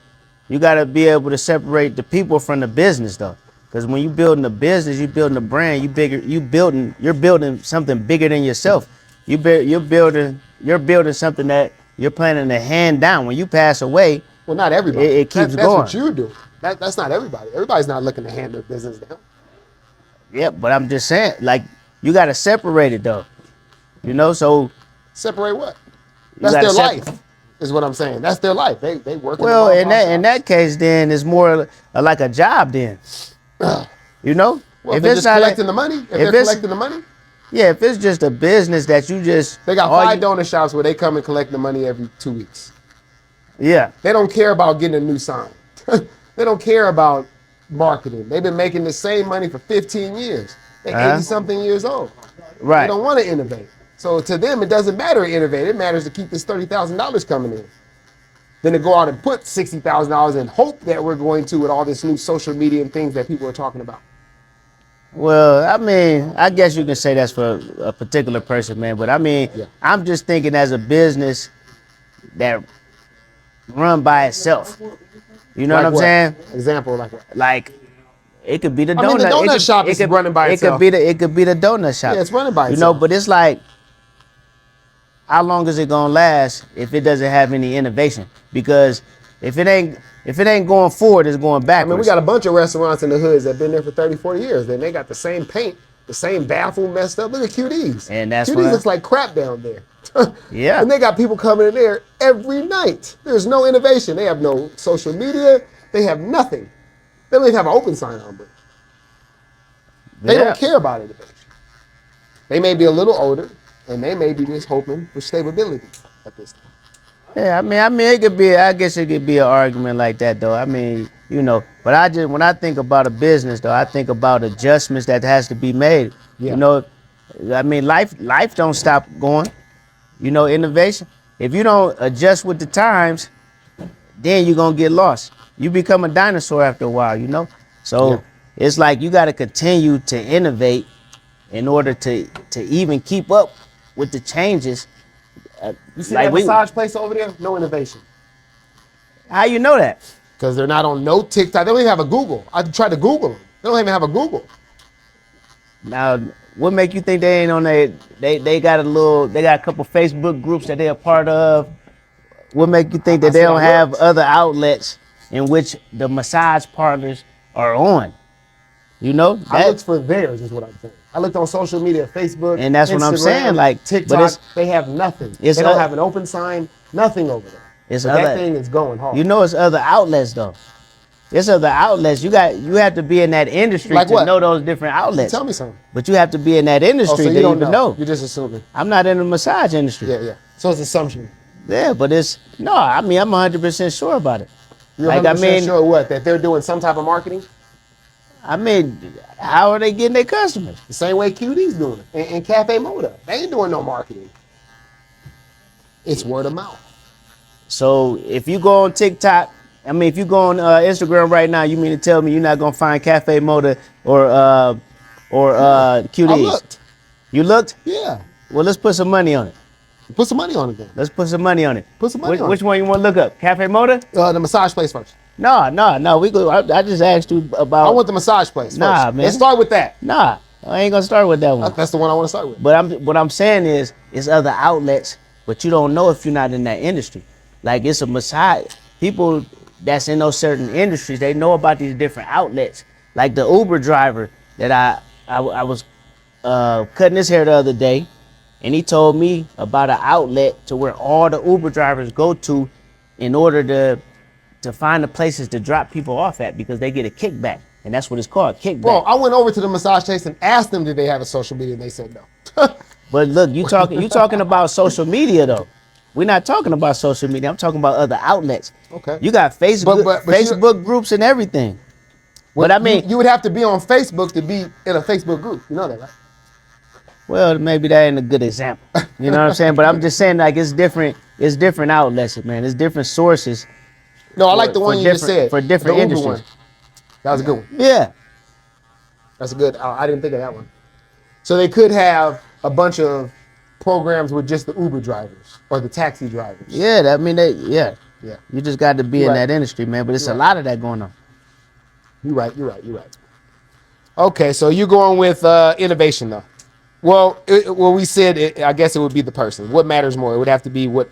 You got to be able to separate the people from the business though, because when you building a business, you building a brand. You're building something bigger than yourself. You're building something that you're planning to hand down when you pass away. Well, not everybody. It keeps That's going. what you do. That's not everybody. Everybody's not looking to hand their business down. Yeah, but I'm just saying, like you got to separate it though. You know, so Separate what? you That's gotta their sep- life, is what I'm saying. That's their life. They work in the well, mom in and pop that shops. case, then it's more like a job. Then, you know, Well, if they're just collecting the money, if they're it's- collecting the money, yeah, if it's just a business that you just they got all 5 you- donor shops where they come and collect the money every 2 weeks. Yeah, They don't care about getting a new sign. They don't care about marketing. They've been making the same money for 15 years. They're 80-something years old. They right. don't want to innovate. So to them, it doesn't matter to innovate. It matters to keep this $30,000 coming in. Then to go out and put $60,000 and hope that we're going to with all this new social media and things that people are talking about. Well, I mean, I guess you can say that's for a particular person, man. But I mean, Yeah. I'm just thinking as a business that run by itself. You know Like what I'm what? saying? Example, like what? Like it could be the donut. I mean, the donut shop is running by itself. It could be the donut shop. Yeah, it's running by You know, itself. but it's like, how long is it gonna last if it doesn't have any innovation? Because if it ain't going forward, it's going I backwards. mean, we got a bunch of restaurants in the hoods that have been there for 30, 40 years. Then they got the same paint, the same bathroom messed up. Look at QD's. And that's QD's what- looks like crap down there. Yeah. And they got people coming in there every night. There's no innovation. They have no social media. They have nothing. They don't even have an open sign on, but they Yeah. don't care about innovation. They may be a little older, and they may be just hoping for stability at this time. Yeah, I mean, it could be. I guess it could be an argument like that, though. I mean, you know, But when I think about a business though, I think about adjustments that has to be made. Yeah. You know, I mean life don't stop going. You know, innovation. If you don't adjust with the times, then you're gonna get lost. You become a dinosaur after a while, you know? Yeah. So it's like you gotta continue to innovate in order to even keep up with the changes. You see Like that massage place over there? No innovation. how you know that? Because they're not on no TikTok. They don't even have a Google. I tried to Google them. They don't even have a Google. Now, what make you think they ain't on they got a couple Facebook groups that they're a part of? What make you think that they don't have other outlets in which the massage parlors are on? You know, I looked for theirs, is what I'm saying. I looked on social media, Facebook, and that's Instagram, what I'm saying. Like TikTok. They have nothing. They don't have an open sign. Nothing over there. It's but that thing is going hard. You know, it's other outlets though. It's other outlets. You have to be in that industry like to what? know those different outlets. Tell me something. But you have to be in that industry so to you don't even know. You're just assuming. I'm not in the massage industry. Yeah. So it's assumption. Yeah, but I mean, I'm 100% sure about it. You're 100% sure what? That they're doing some type of marketing? I mean, how are they getting their customers? The same way QD's doing it. And Cafe Moda. They ain't doing no marketing. It's word of mouth. So if you go on TikTok, I mean, if you go on Instagram right now, you mean to tell me you're not gonna find Cafe Moda or QD's? I looked. You looked? Yeah. Well, let's put some money on it. Put some money on it then. Let's put some money on it. Put some money on it. Which one you want to look up? Cafe Moda? The massage place first. No. We go. I just asked you about. I want the massage place first. Nah, man. Let's start with that. Nah, I ain't gonna start with that one. That's the one I want to start with. But what I'm saying is, it's other outlets, but you don't know if you're not in that industry. Like it's a massage. People that's in those certain industries, they know about these different outlets. Like the Uber driver that I was cutting his hair the other day, and he told me about an outlet to where all the Uber drivers go to in order to find the places to drop people off at because they get a kickback. And that's what it's called, kickback. Bro, I went over to the massage place and asked them did they have a social media, and they said no. But look, you talking about social media though. We're not talking about social media. I'm talking about other outlets. Okay. You got Facebook, but Facebook groups and everything. Well, but I mean, you would have to be on Facebook to be in a Facebook group. You know that, right? Well, maybe that ain't a good example. You know what I'm saying? But I'm just saying, like, it's different outlets, man. It's different sources. No, I like the one you just said. For different the Uber industries. one. That was a good one. Yeah. That's a good. I didn't think of that one. So they could have a bunch of programs with just the Uber drivers or the taxi drivers. Yeah, I mean, yeah. Yeah. You just got to be in that industry, man. But it's a lot of that going on. You're right. Okay, so you're going with innovation, though. Well, we said, I guess it would be the person. What matters more? It would have to be what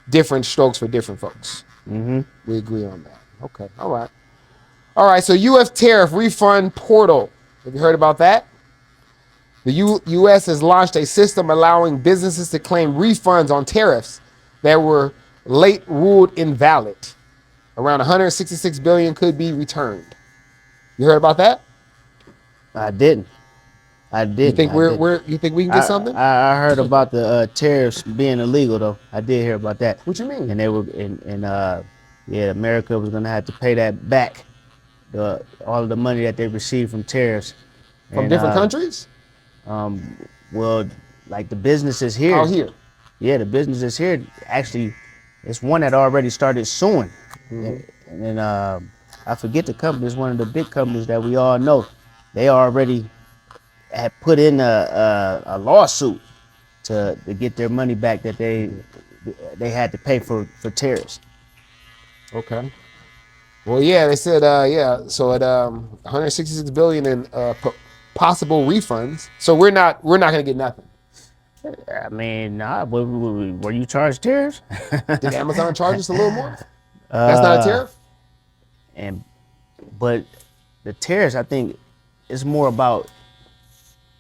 different strokes for different folks. Mm-hmm. We agree on that. Okay, all right, so U.S. Tariff Refund Portal. Have you heard about that? The U.S. has launched a system allowing businesses to claim refunds on tariffs that were late ruled invalid. Around 166 billion could be returned. You heard about that? I didn't. You think you think we can get something? I heard about the tariffs being illegal though. I did hear about that. What you mean? And they were America was gonna have to pay that back, all of the money that they received from tariffs. From different countries? Well, like the businesses here. Out here. Yeah, the businesses here actually, it's one that already started suing. Mm-hmm. And I forget the company. It's one of the big companies that we all know. They already had put in a lawsuit to get their money back that they had to pay for tariffs. Okay. Well, yeah, they said so at 166 billion in possible refunds. So we're not gonna get nothing. I mean, nah. Were you charged tariffs? Did Amazon charge us a little more? That's not a tariff. But the tariffs, I think, is more about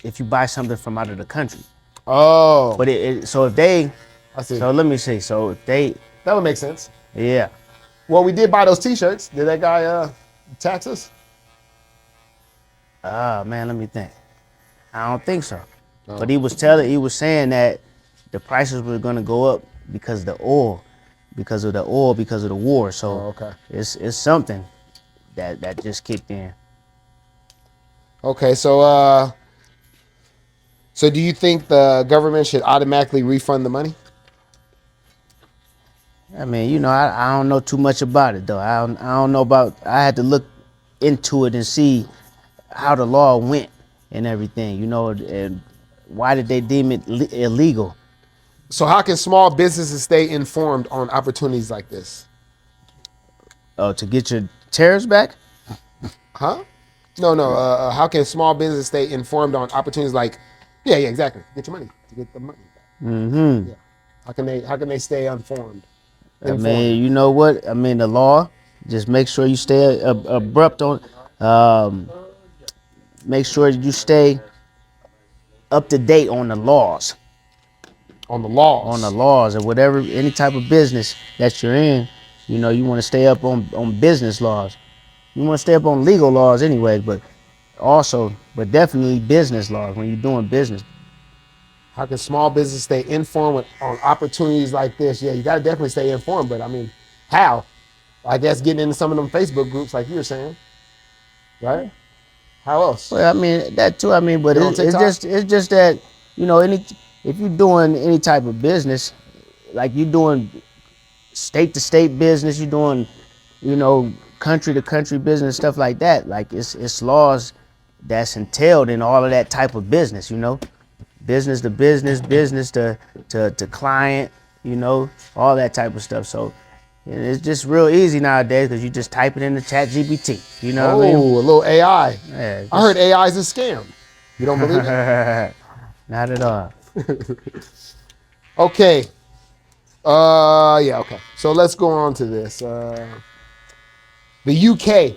if you buy something from out of the country. Oh. But so if they, I see. So let me see. So if they, that would make sense. Yeah. Well, we did buy those T-shirts. Did that guy tax us? Man, let me think. I don't think so. Oh. But he was saying that the prices were going to go up because of the war. So okay. it's something. that just kicked in. Okay, so do you think the government should automatically refund the money? I mean, you know, I don't know too much about it though. I don't know about. I had to look into it and see how the law went and everything. You know, and why did they deem it illegal? So how can small businesses stay informed on opportunities like this? Oh, to get your tariffs back? Huh? No, no. How can small business stay informed on opportunities like? Yeah, yeah, exactly. Get your money to get the money back. Mm-hmm. Yeah. How can they stay informed? I mean, you know what? I mean, the law. Just make sure you stay abrupt on. Um, make sure you stay up to date on the laws. On the laws. On the laws or whatever, any type of business that you're in. You know, you want to stay up on business laws. You want to stay up on legal laws anyway, but definitely business laws when you're doing business. How can small business stay informed on opportunities like this? Yeah, you got to definitely stay informed, but I mean, how? I guess getting into some of them Facebook groups like you were saying, right? How else? Well, I mean that too. I mean, but Get on TikTok? it's just that, you know, if you're doing any type of business, like you're doing state to state business, you're doing, you know, country to country business, stuff like that. Like it's laws that's entailed in all of that type of business. You know, business to business, business to client. You know, all that type of stuff. So it's just real easy nowadays because you just type it in the chat GPT. You know what I mean? Oh, a little AI. Yeah, I heard AI is a scam. You don't believe it? Not at all. Okay. Yeah, okay. So let's go on to this. The UK,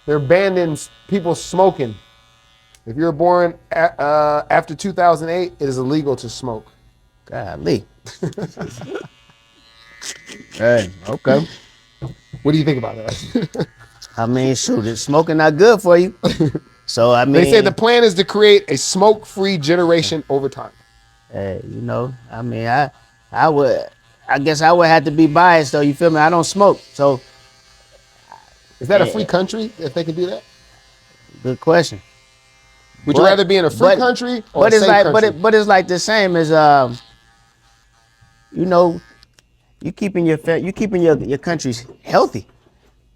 they're banning people smoking. If you're born after 2008, it is illegal to smoke. Golly. Hey, okay. What do you think about that? I mean, shoot, it's smoking not good for you. So I mean, They say the plan is to create a smoke-free generation over time. hey, you know, I mean, I guess I would have to be biased though. You feel me? I don't smoke, so Is that a free country if they can do that? good question. Would you rather be in a free country or a safe country? But it's like the same as you know, you keeping your countries healthy.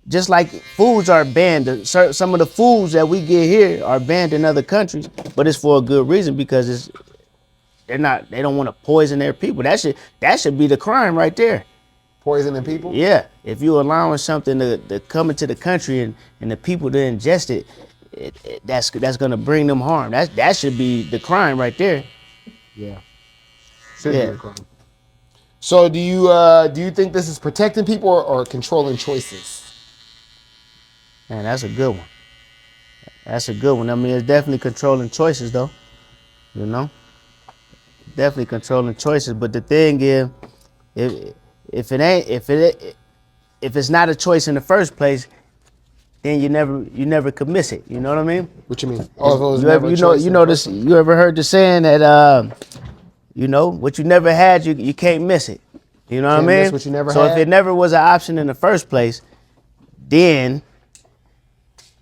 Just like foods are banned, some of the foods that we get here are banned in other countries, but it's for a good reason because they don't want to poison their people. That should be the crime right there. Poisoning people? Yeah, if you allowing something to come into the country and the people to ingest it, that's gonna bring them harm. That should be the crime right there. Yeah. Should be the crime. So do you think this is protecting people or controlling choices? Man, that's a good one. That's a good one. I mean, it's definitely controlling choices, though. You know, definitely controlling choices. But the thing is, if it's not a choice in the first place, then you never could miss it. You know what I mean? What you mean? Oh, if it was never a choice. You ever heard the saying that you know what you never had, you can't miss it. You know what I mean? Miss what you never so had? if it never was an option in the first place, then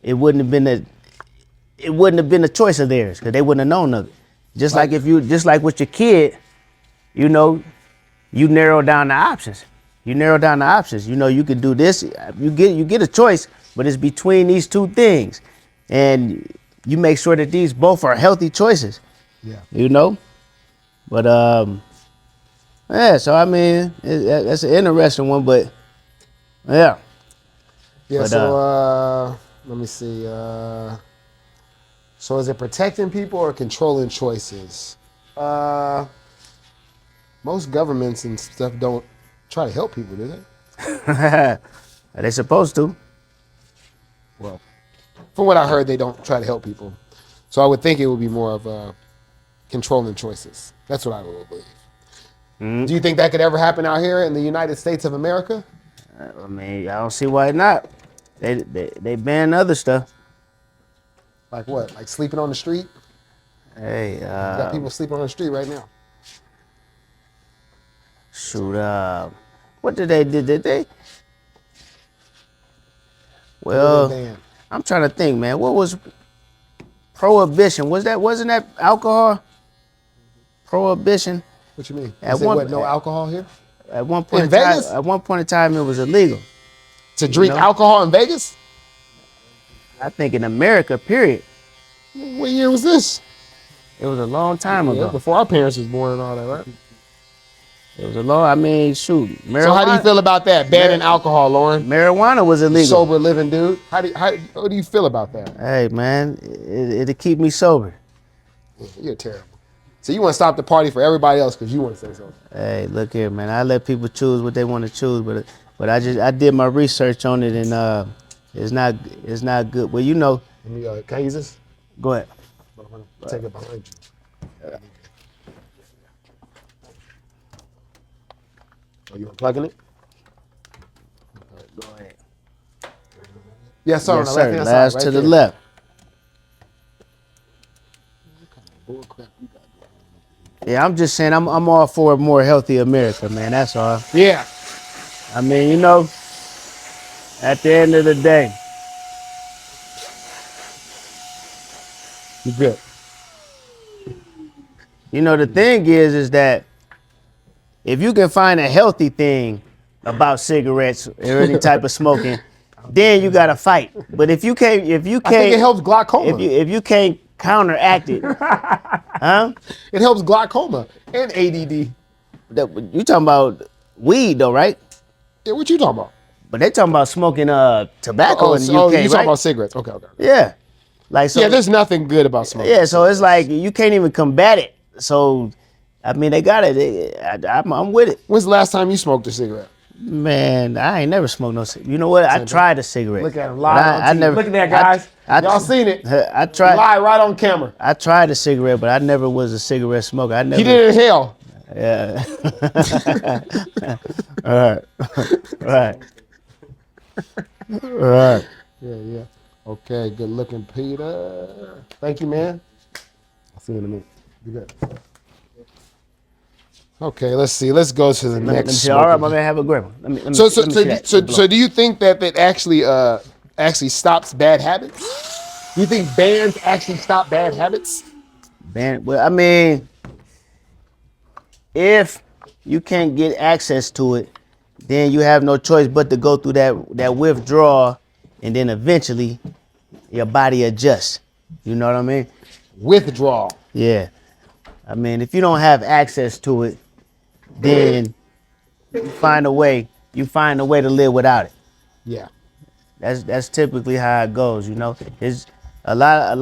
it wouldn't have been a choice of theirs because they wouldn't have known of it. Just like with your kid, you know, you narrow down the options. You know, you could do this. You get a choice, but it's between these two things, and you make sure that these both are healthy choices. Yeah. You know, but yeah. So I mean, that's an interesting one, but yeah. Yeah. But, So let me see. So is it protecting people or controlling choices? Most governments and stuff don't try to help people, do they? Are they supposed to? Well, from what I heard, they don't try to help people. So I would think it would be more of controlling choices. That's what I would believe. Mm-hmm. Do you think that could ever happen out here in the United States of America? I mean, I don't see why not. They ban other stuff. Like what? Like sleeping on the street? Hey, you got people sleeping on the street right now. Shoot, what did they? Well, banned? I'm trying to think, man. What was prohibition? Wasn't that alcohol? Prohibition. What you mean? At Is it one what? No alcohol here at one point in in time, Vegas? at one point in time, it was illegal. To drink know? alcohol in Vegas? I think in America, period. What year was this? It was a long time Yeah, ago. before our parents was born and all that, right? It was a long. I mean, shoot. Marijuana, So how do you feel about that? Banning alcohol, Lauren? Marijuana was You illegal. sober living dude. What do you feel about that? Hey, man, it'll keep me sober. You're terrible. So you want to stop the party for everybody else because you want to say something. Hey, look here, man. I let people choose what they want to choose, but I did my research on it, and it's not good. Well, you know. Let me, can I use this? Go ahead. Take it behind you. Are you unplugging it? Go ahead. Yes, sir. Yes, on the sir. left-hand side, Last right to the there. left. Bull crap you got going on. Yeah, I'm just saying I'm all for a more healthy America, man. That's all. Yeah. I mean, you know, at the end of the day, You good. you know, the thing is that if you can find a healthy thing about cigarettes or any type of smoking, then you gotta fight. But if you can't, I think it helps glaucoma. if you can't counteract it, huh? It helps glaucoma and ADD. You talking about weed though, right? Yeah, what you talking about? But they talking about smoking tobacco in the UK, you right? talking about cigarettes? Okay. Yeah, like so. Yeah, there's nothing good about smoking. Yeah, so it's like you can't even combat it. So, I mean, they got it. I'm with it. When's the last time you smoked a cigarette? Man, I ain't never smoked no cigarette. You know what? I tried a cigarette. Look at him but live on I TV. never. Look at that, guys. Y'all seen it? I tried. Live right on camera. I tried a cigarette, but I never was a cigarette smoker. I never. He did it in hell. Yeah. All right. All right. Yeah. Okay, good looking, Peter. Thank you, man. I'll see you in a minute. Be good. Okay, let's see. Let's go to the Let me next. see. All right, my man, have a great one. Let me So see that. so do you think that actually stops bad habits? Do you think bans actually stop bad habits? Well, I mean, if you can't get access to it, then you have no choice but to go through that withdrawal, and then eventually your body adjusts. You know what I mean? Withdrawal. Yeah. I mean, if you don't have access to it, then you find a way to live without it. Yeah. That's typically how it goes, you know. It's a lot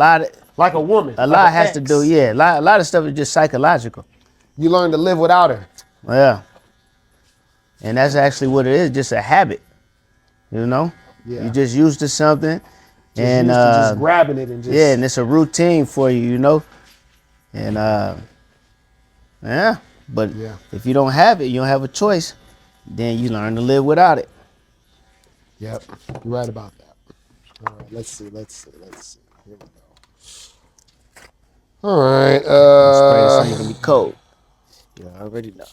Like a woman. a like lot an has ex. to do, yeah. A lot of stuff is just psychological. You learn to live without her. Yeah. And that's actually what it is, just a habit. You know? Yeah. You just used to something and Used to just grabbing it and just yeah, and it's a routine for you, you know? And yeah. But Yeah. if you don't have it, you don't have a choice, then you learn to live without it. Yep. You're right about that. All right, let's see. Here we go. All right. Spray this ain't gonna be cold. You already know.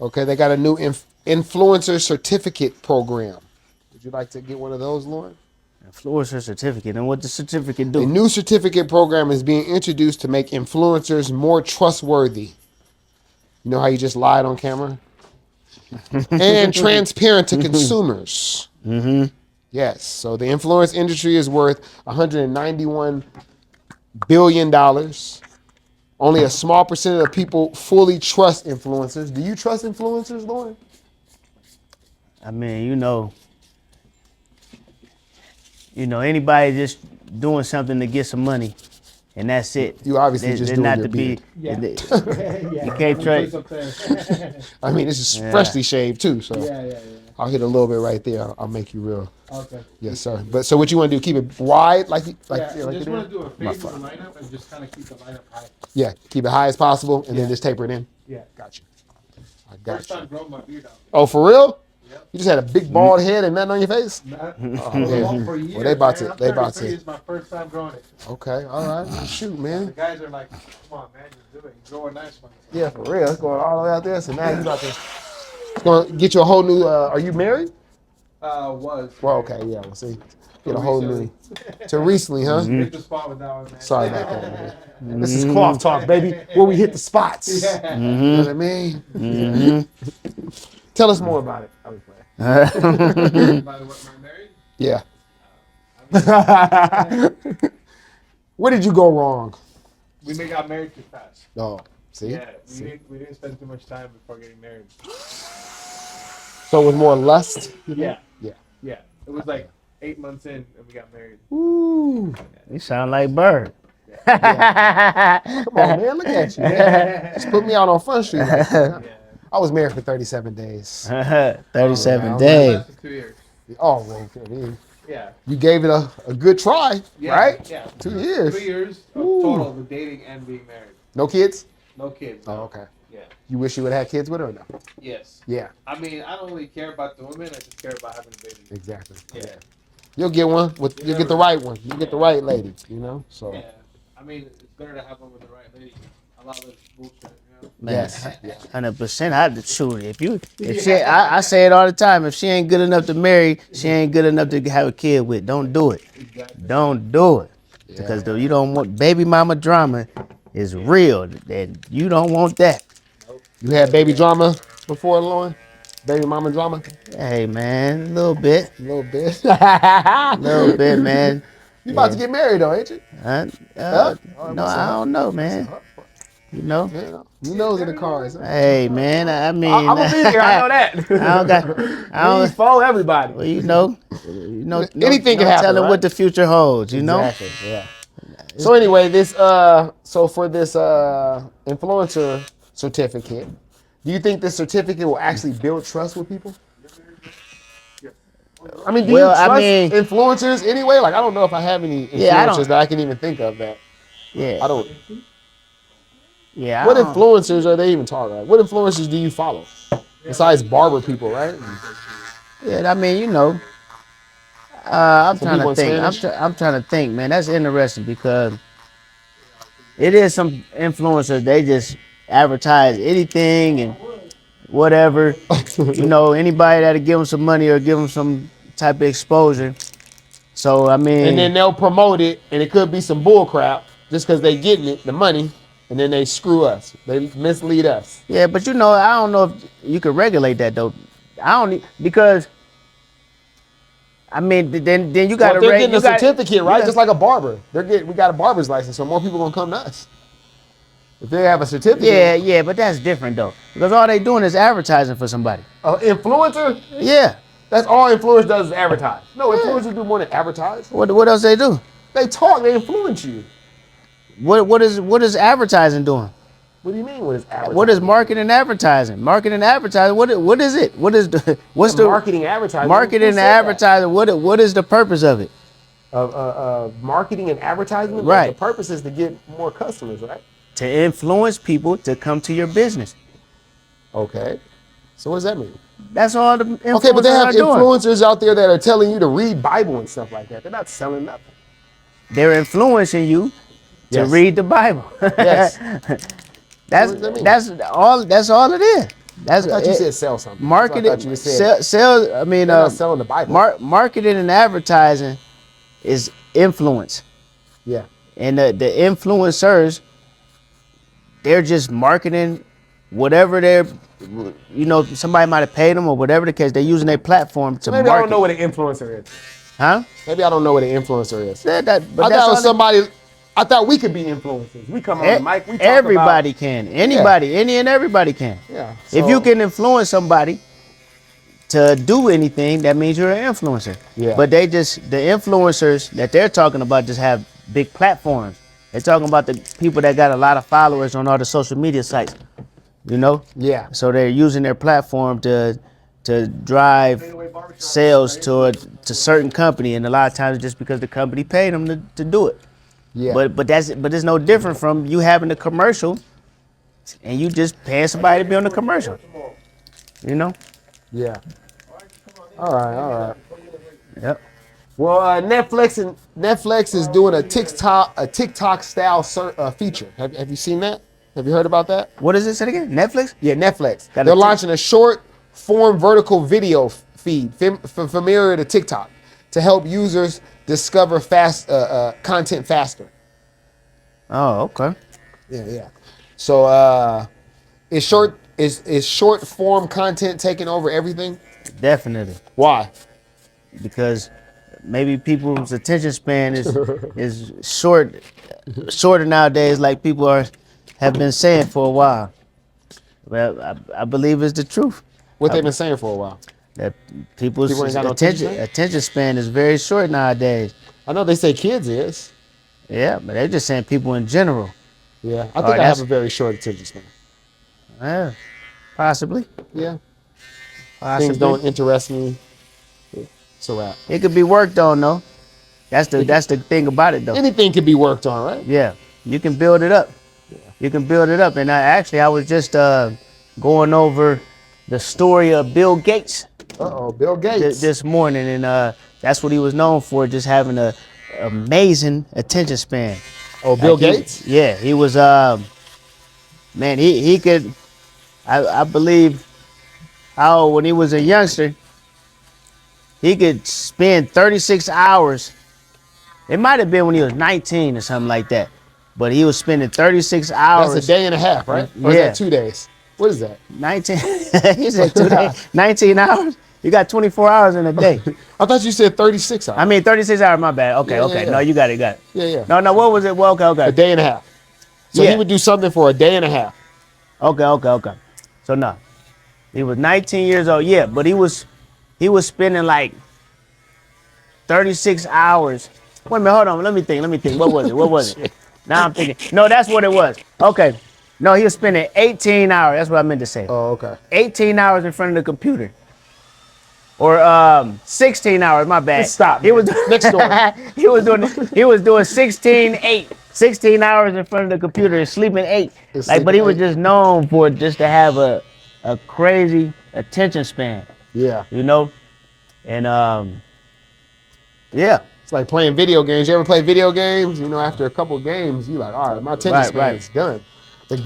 Okay, they got a new influencer certificate program. Would you like to get one of those, Lauren? Influencer certificate. And what the certificate A do? new certificate program is being introduced to make influencers more trustworthy. You know how you just lied on camera? And transparent to consumers. Mm-hmm. Yes. So the influence industry is worth $191 billion. Only a small percent of people fully trust influencers. Do you trust influencers, Lauren? I mean, you know, anybody just doing something to get some money, and that's it. You obviously just doing not your to be. beard. You can't trade. I mean, this is freshly shaved too, so Yeah. I'll hit a little bit right there. I'll make you real. Okay. Yes, sir. But so what you want to do? Keep it wide, like Yeah, like I just it want is? to do a fade in the lineup and just kind of keep the lineup high. Yeah, keep it high as possible, and then Yeah. just taper it in. Yeah. Got you. I got First you. time growing my beard out. Oh, for real? You just had a big bald head and nothing on your face. Not, Oh, I was man. alone for years, Well, they about man. to- I'm they about 33, to- It's my first time growing it. Okay, all right. Shoot, The man. guys are like, come on, man, just do it. You grow a nice one. Yeah, for real. It's going all the way out there. So now you about to. It's going to get you a whole new. Are you married? Was. Well, okay, yeah. We'll see. Get a Till whole recently. new. To recently, huh? Hit the spot with that one, man. Sorry about that, man. This is cloth talk, baby. Where we hit the spots. Yeah. You know what I mean? Tell us more about it. I was playing. By the way, am I married? Yeah. Where did you go wrong? We got married too fast. Oh, see? Yeah, See? we didn't spend too much time before getting married. So it was more lust? Yeah. Yeah. Yeah. It was like 8 months in and we got married. Woo. You sound like Bird. Come on, man. Look at you. Just put me out on Front Street. Like that. Yeah. I was married for 37 days. 37 Oh, days. Lasted 2 years. Oh, well, I mean, Yeah. you gave it a good try, Yeah. right? Yeah. 2 years. 2 years of Ooh. total with dating and being married. No kids? No kids. Oh, No. okay. Yeah. You wish you would have had kids with her or no? Yes. Yeah, I mean, I don't really care about the women. I just care about having a baby. exactly. Yeah. You'll get one. You'll get the right one. You get the right lady, you know? So, Yeah. I mean, it's better to have one with the right lady. A lot less bullshit, you know? Man, yes. yes. 100%. I'd shoot it. If she, I say it all the time. If she ain't good enough to marry, she ain't good enough to have a kid with. Don't do it. Exactly. Don't do it. Yeah. Because you don't want baby mama drama is real, and you don't want that. You had baby drama before, Lauren? Baby mama drama? Hey man, a little bit, A little bit. little bit, man. You about to get married though, ain't you? No, I don't know, man. You know. Yeah, you knows in the cars. Huh? Hey man, I mean, I'm gonna be there. I know that. I don't. Please follow everybody. Well, you know, Anything can happen, telling right? what the future holds. You know. Exactly. Yeah. So anyway, so for this influencer certificate, do you think this certificate will actually build trust with people? I mean, do Well, you trust I mean- influencers anyway? Like, I don't know if I have any influencers Yeah, I don't- that I can even think of that. Yeah. I don't. Yeah. What influencers are they even talking about? What influencers do you follow? Besides barber people, right? Yeah, I mean, you know. I'm Some trying people to in think. Spanish? I'm trying to think, man. That's interesting because it is some influencers. They just advertise anything and whatever. You know, anybody that'll give them some money or give them some type of exposure. So I mean, And then they'll promote it, and it could be some bull crap just because they getting it, the money, and then they screw us. They mislead us. yeah, but you know, I don't know if you could regulate that though. I don't because. I mean, then you got Well, to they're getting a certificate, right? Just like a barber. We got a barber's license, so more people gonna come to us. If they have a certificate. Yeah, but that's different though because all they doing is advertising for somebody. Influencer? Yeah. That's all influencer does is advertise. No, influencers do more than advertise. What else they do? They talk, they influence you. What is advertising doing? What do you mean? What is advertising? What is marketing and advertising? Marketing and advertising. What is it? What's the marketing advertising? marketing Who and said that? advertising? What is the purpose of it? Marketing and advertising. Right. The purpose is to get more customers, right? To influence people to come to your business. Okay. So what does that mean? That's all the influencers Okay, but they have are doing. influencers out there that are telling you to read Bible and stuff like that. They're not selling nothing. They're influencing you to Yes. read the Bible. Yes. That's What does that mean? that's all it is. That's I thought you said sell something. marketing. I thought you said Sell. I mean, they're not selling the Bible. marketing and advertising is influence, Yeah. and the influencers, they're just marketing whatever they're, you know, somebody might have paid them or whatever the case. They're using their platform to Maybe market. I don't know what an influencer is. Huh? Maybe I don't know what an influencer is. But I that's thought it was all somebody. I thought we could be influencers. We come on the mic. We talk everybody can. Anybody, any and everybody can. Yeah. If so- you can influence somebody to do anything, that means you're an influencer. Yeah. But the influencers that they're talking about just have big platforms. They're talking about the people that got a lot of followers on all the social media sites. You know? Yeah. So they're using their platform to drive sales to certain company, and a lot of times it's just because the company paid them to do it. Yeah. But it's no different from you having a commercial and you just paying somebody to be on the commercial. You know? Yeah. All right, all right. Yep. Well, Netflix is doing a TikTok style feature. Have you seen that? Have you heard about that? What is it? Say it again. Netflix? Yeah, Netflix. Got a They're Tik- launching a short form vertical video feed familiar to TikTok to help users discover fast content faster. Oh, okay. Yeah, yeah. So is short form content taking over everything? Definitely. Why? Because maybe people's attention span is shorter nowadays, like people have been saying for a while. Well, I believe it's the truth. What they've been saying for a while. That people's People ain't got no attention span? attention span is very short nowadays. I know they say kids is. Yeah, but they're just saying people in general. Yeah, I All think right, I have that's- a very short attention span. Yeah, possibly. Yeah, Possibly. things don't interest me. It's a wrap. It could be worked on though. That's the thing about it though. Anything can be worked on, right? Yeah, you can build it up. You can build it up. And I was just going over the story of Bill Gates Bill Gates. this morning, and that's what he was known for, just having a amazing attention span. Oh, Bill Like, Gates? Yeah, he was. Man, he could. I believe how when he was a youngster, he could spend 36 hours. It might have been when he was 19 or something like that, but he was spending 36 hours. That's a day and a half, right? Or is Yeah. that 2 days? What is that? 19. He said 2 days. 19 hours. You got 24 hours in a day. I thought you said 36 hours. I mean 36 hours. My bad. Okay, Yeah, okay. yeah. No, you got it. Got it. Yeah, yeah. No. What was it? Well, okay, A okay. day and a half. So Yeah. he would do something for a day and a half. Okay. So no, he was 19 years old. Yeah, but he was spending like 36 hours. Wait a minute, hold on. Let me think. What was it? Now I'm thinking. No, that's what it was. Okay. No, he was spending 18 hours. That's what I meant to say. Oh, okay. 18 hours in front of the computer. Or 16 hours, my bad. Just stop, He man. was Next door. he was doing 16 hours in front of the computer and sleeping 8. And Like, but he sleeping was 8. just known for just to have a crazy attention span, Yeah. you know? And yeah. It's like playing video games. You ever play video games? You know, after a couple of games, you like, all right, my attention span Right. is done. The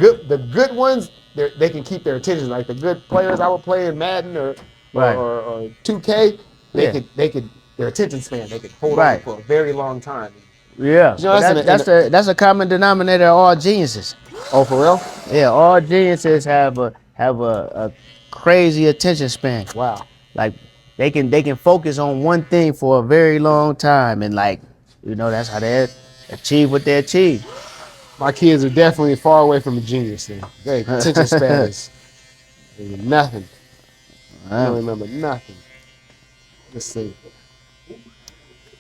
good ones, they can keep their attention. Like the good players I would play in Madden or Right. or 2K, Yeah. they could their attention span, they could hold on Right. for a very long time. Yeah. You know, That's a common denominator of all geniuses. Oh, for real? Yeah, all geniuses have a crazy attention span. Wow. Like they can focus on one thing for a very long time, and like, you know, that's how they achieve what they achieve. My kids are definitely far away from a genius thing. Their attention span is nothing. I don't remember nothing. Let's see.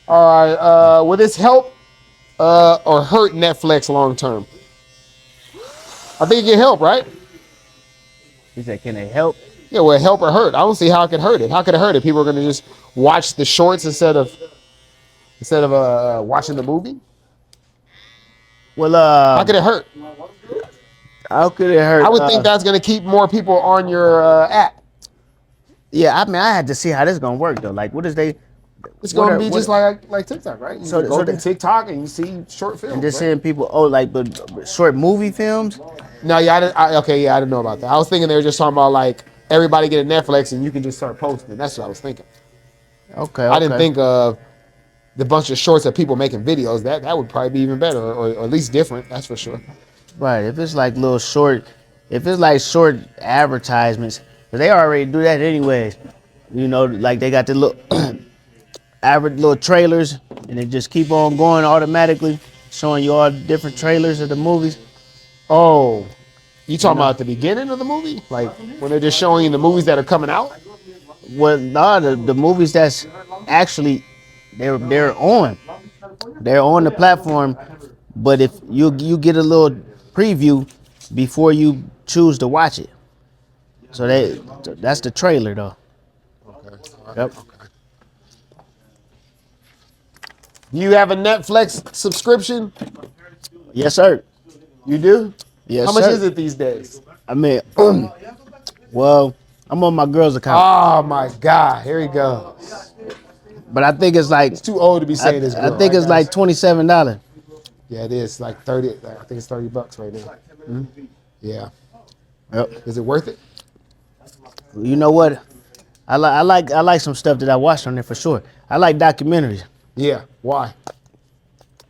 All right. Will this help or hurt Netflix long term? I think it can help, right? He said, "Can they help?" Yeah, will it help or hurt? I don't see how it could hurt it. How could it hurt it? People are going to just watch the shorts instead of watching the movie. Well, How could it hurt? how could it hurt? I would think that's going to keep more people on your app. Yeah, I mean, I had to see how this is gonna work though. Like, what is they? It's what going are- to be what- just like TikTok, right? You So- go so to the- TikTok and you see short films. And just right? seeing people, but short movie films. No, yeah, I didn't know about that. I was thinking they were just talking about like everybody get a Netflix and you can just start posting. That's what I was thinking. Okay. I didn't think of the bunch of shorts of people making videos. That would probably be even better, or at least different. That's for sure. Right. If it's like little short, if it's like short advertisements, because they already do that anyways. You know, like they got the little average little trailers, and they just keep on going automatically, showing you all the different trailers of the movies. Oh, you talking about at the beginning of the movie, like when they're just showing you the movies that are coming out? Well, nah, the movies that's actually they're on the platform, but if you get a little preview before you choose to watch it. So that's the trailer though. Yep. Do you have a Netflix subscription? Yes, sir. You do? Yes, How much sir. is it these days? I mean, well, I'm on my girl's account. Oh my God, here he goes. But I think it's like He's too old to be saying this girl. I think right, it's guys? like $27. Yeah, it is like 30. I think it's $30 right now. Yeah. Yep. Is it worth it? You know what? I like some stuff that I watched on there for sure. I like documentaries Yeah. Why?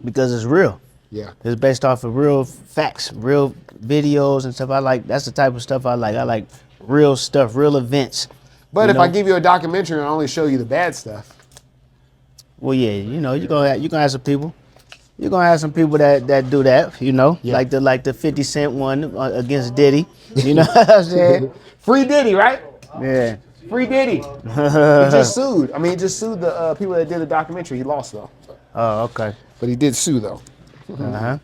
because it's real. Yeah. It's based off of real facts, real videos and stuff. That's the type of stuff I like. I like real stuff, real events. But You if I know? give you a documentary and I only show you the bad stuff, Well, yeah, you know, you're gonna have some people. You're gonna have some people that do that, you know, Yeah. like the 50 Cent one against Diddy. You know what I'm saying? Free Diddy, right? Yeah. Free Diddy. He just sued. I mean, he just sued the people that did the documentary. He lost though, Oh, okay. but he did sue though. Uh-huh.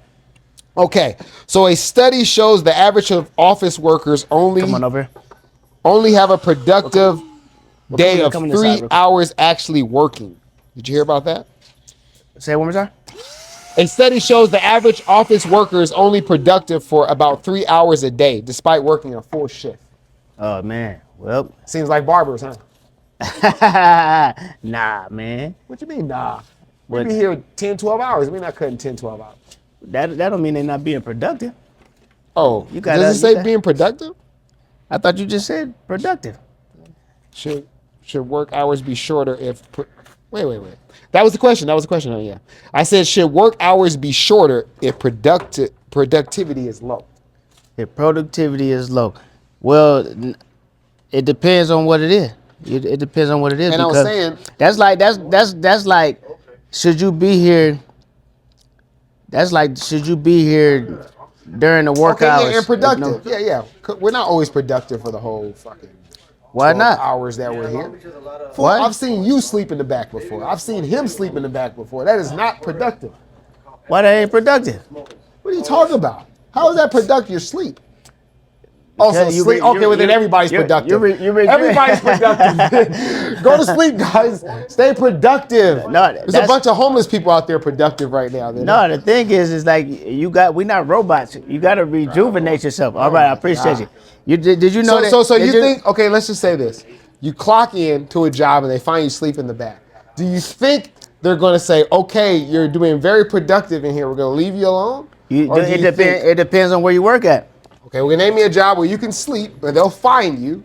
Okay, so a study shows the average of office workers Come on only over here. have a productive day here, of come on this 3 side real quick. hours actually working. Did you hear about that? Say it one more time. A study shows the average office worker is only productive for about 3 hours a day, despite working a full shift. Oh man. Well, Seems like barbers, huh? nah, man. What you mean, nah? We What? be here 10, 12 hours. We're not cutting 10, 12 hours. That don't mean they're not being productive. Oh, You gotta- does it you say got- being productive? I thought you just said productive. Should work hours be shorter if... Wait. That was the question. Oh, yeah. I said, should work hours be shorter if productivity is low? If productivity is low, well, it depends on what it is. It depends on what it is. And I was because saying- that's like, should you be here? That's like, should you be here during the work Okay, hours? yeah, and productive. No- Yeah. We're not always productive for the whole fucking Why 12 not? hours that we're here. Fool, What? I've seen you sleep in the back before. I've seen him sleep in the back before. That is not productive. Why that ain't productive? What are you talking about? How is that productive? Your sleep. Also, Because you sleep. re- Okay, well then everybody's you're- productive. you're re- Everybody's productive. Go to sleep, guys. Stay productive. No, There's a that's- bunch of homeless people out there productive right now. No, the thing is like we're not robots. You got to rejuvenate yourself. All right, I appreciate God. you. You did you know So, that? so did you think? Okay, let's just say this: you clock in to a job and they find you sleep in the back. Do you think they're going to say, "Okay, you're doing very productive in here. We're going to leave you alone"? Or do you think- It depends on where you work at. Okay, we're gonna name me a job where you can sleep, but they'll find you,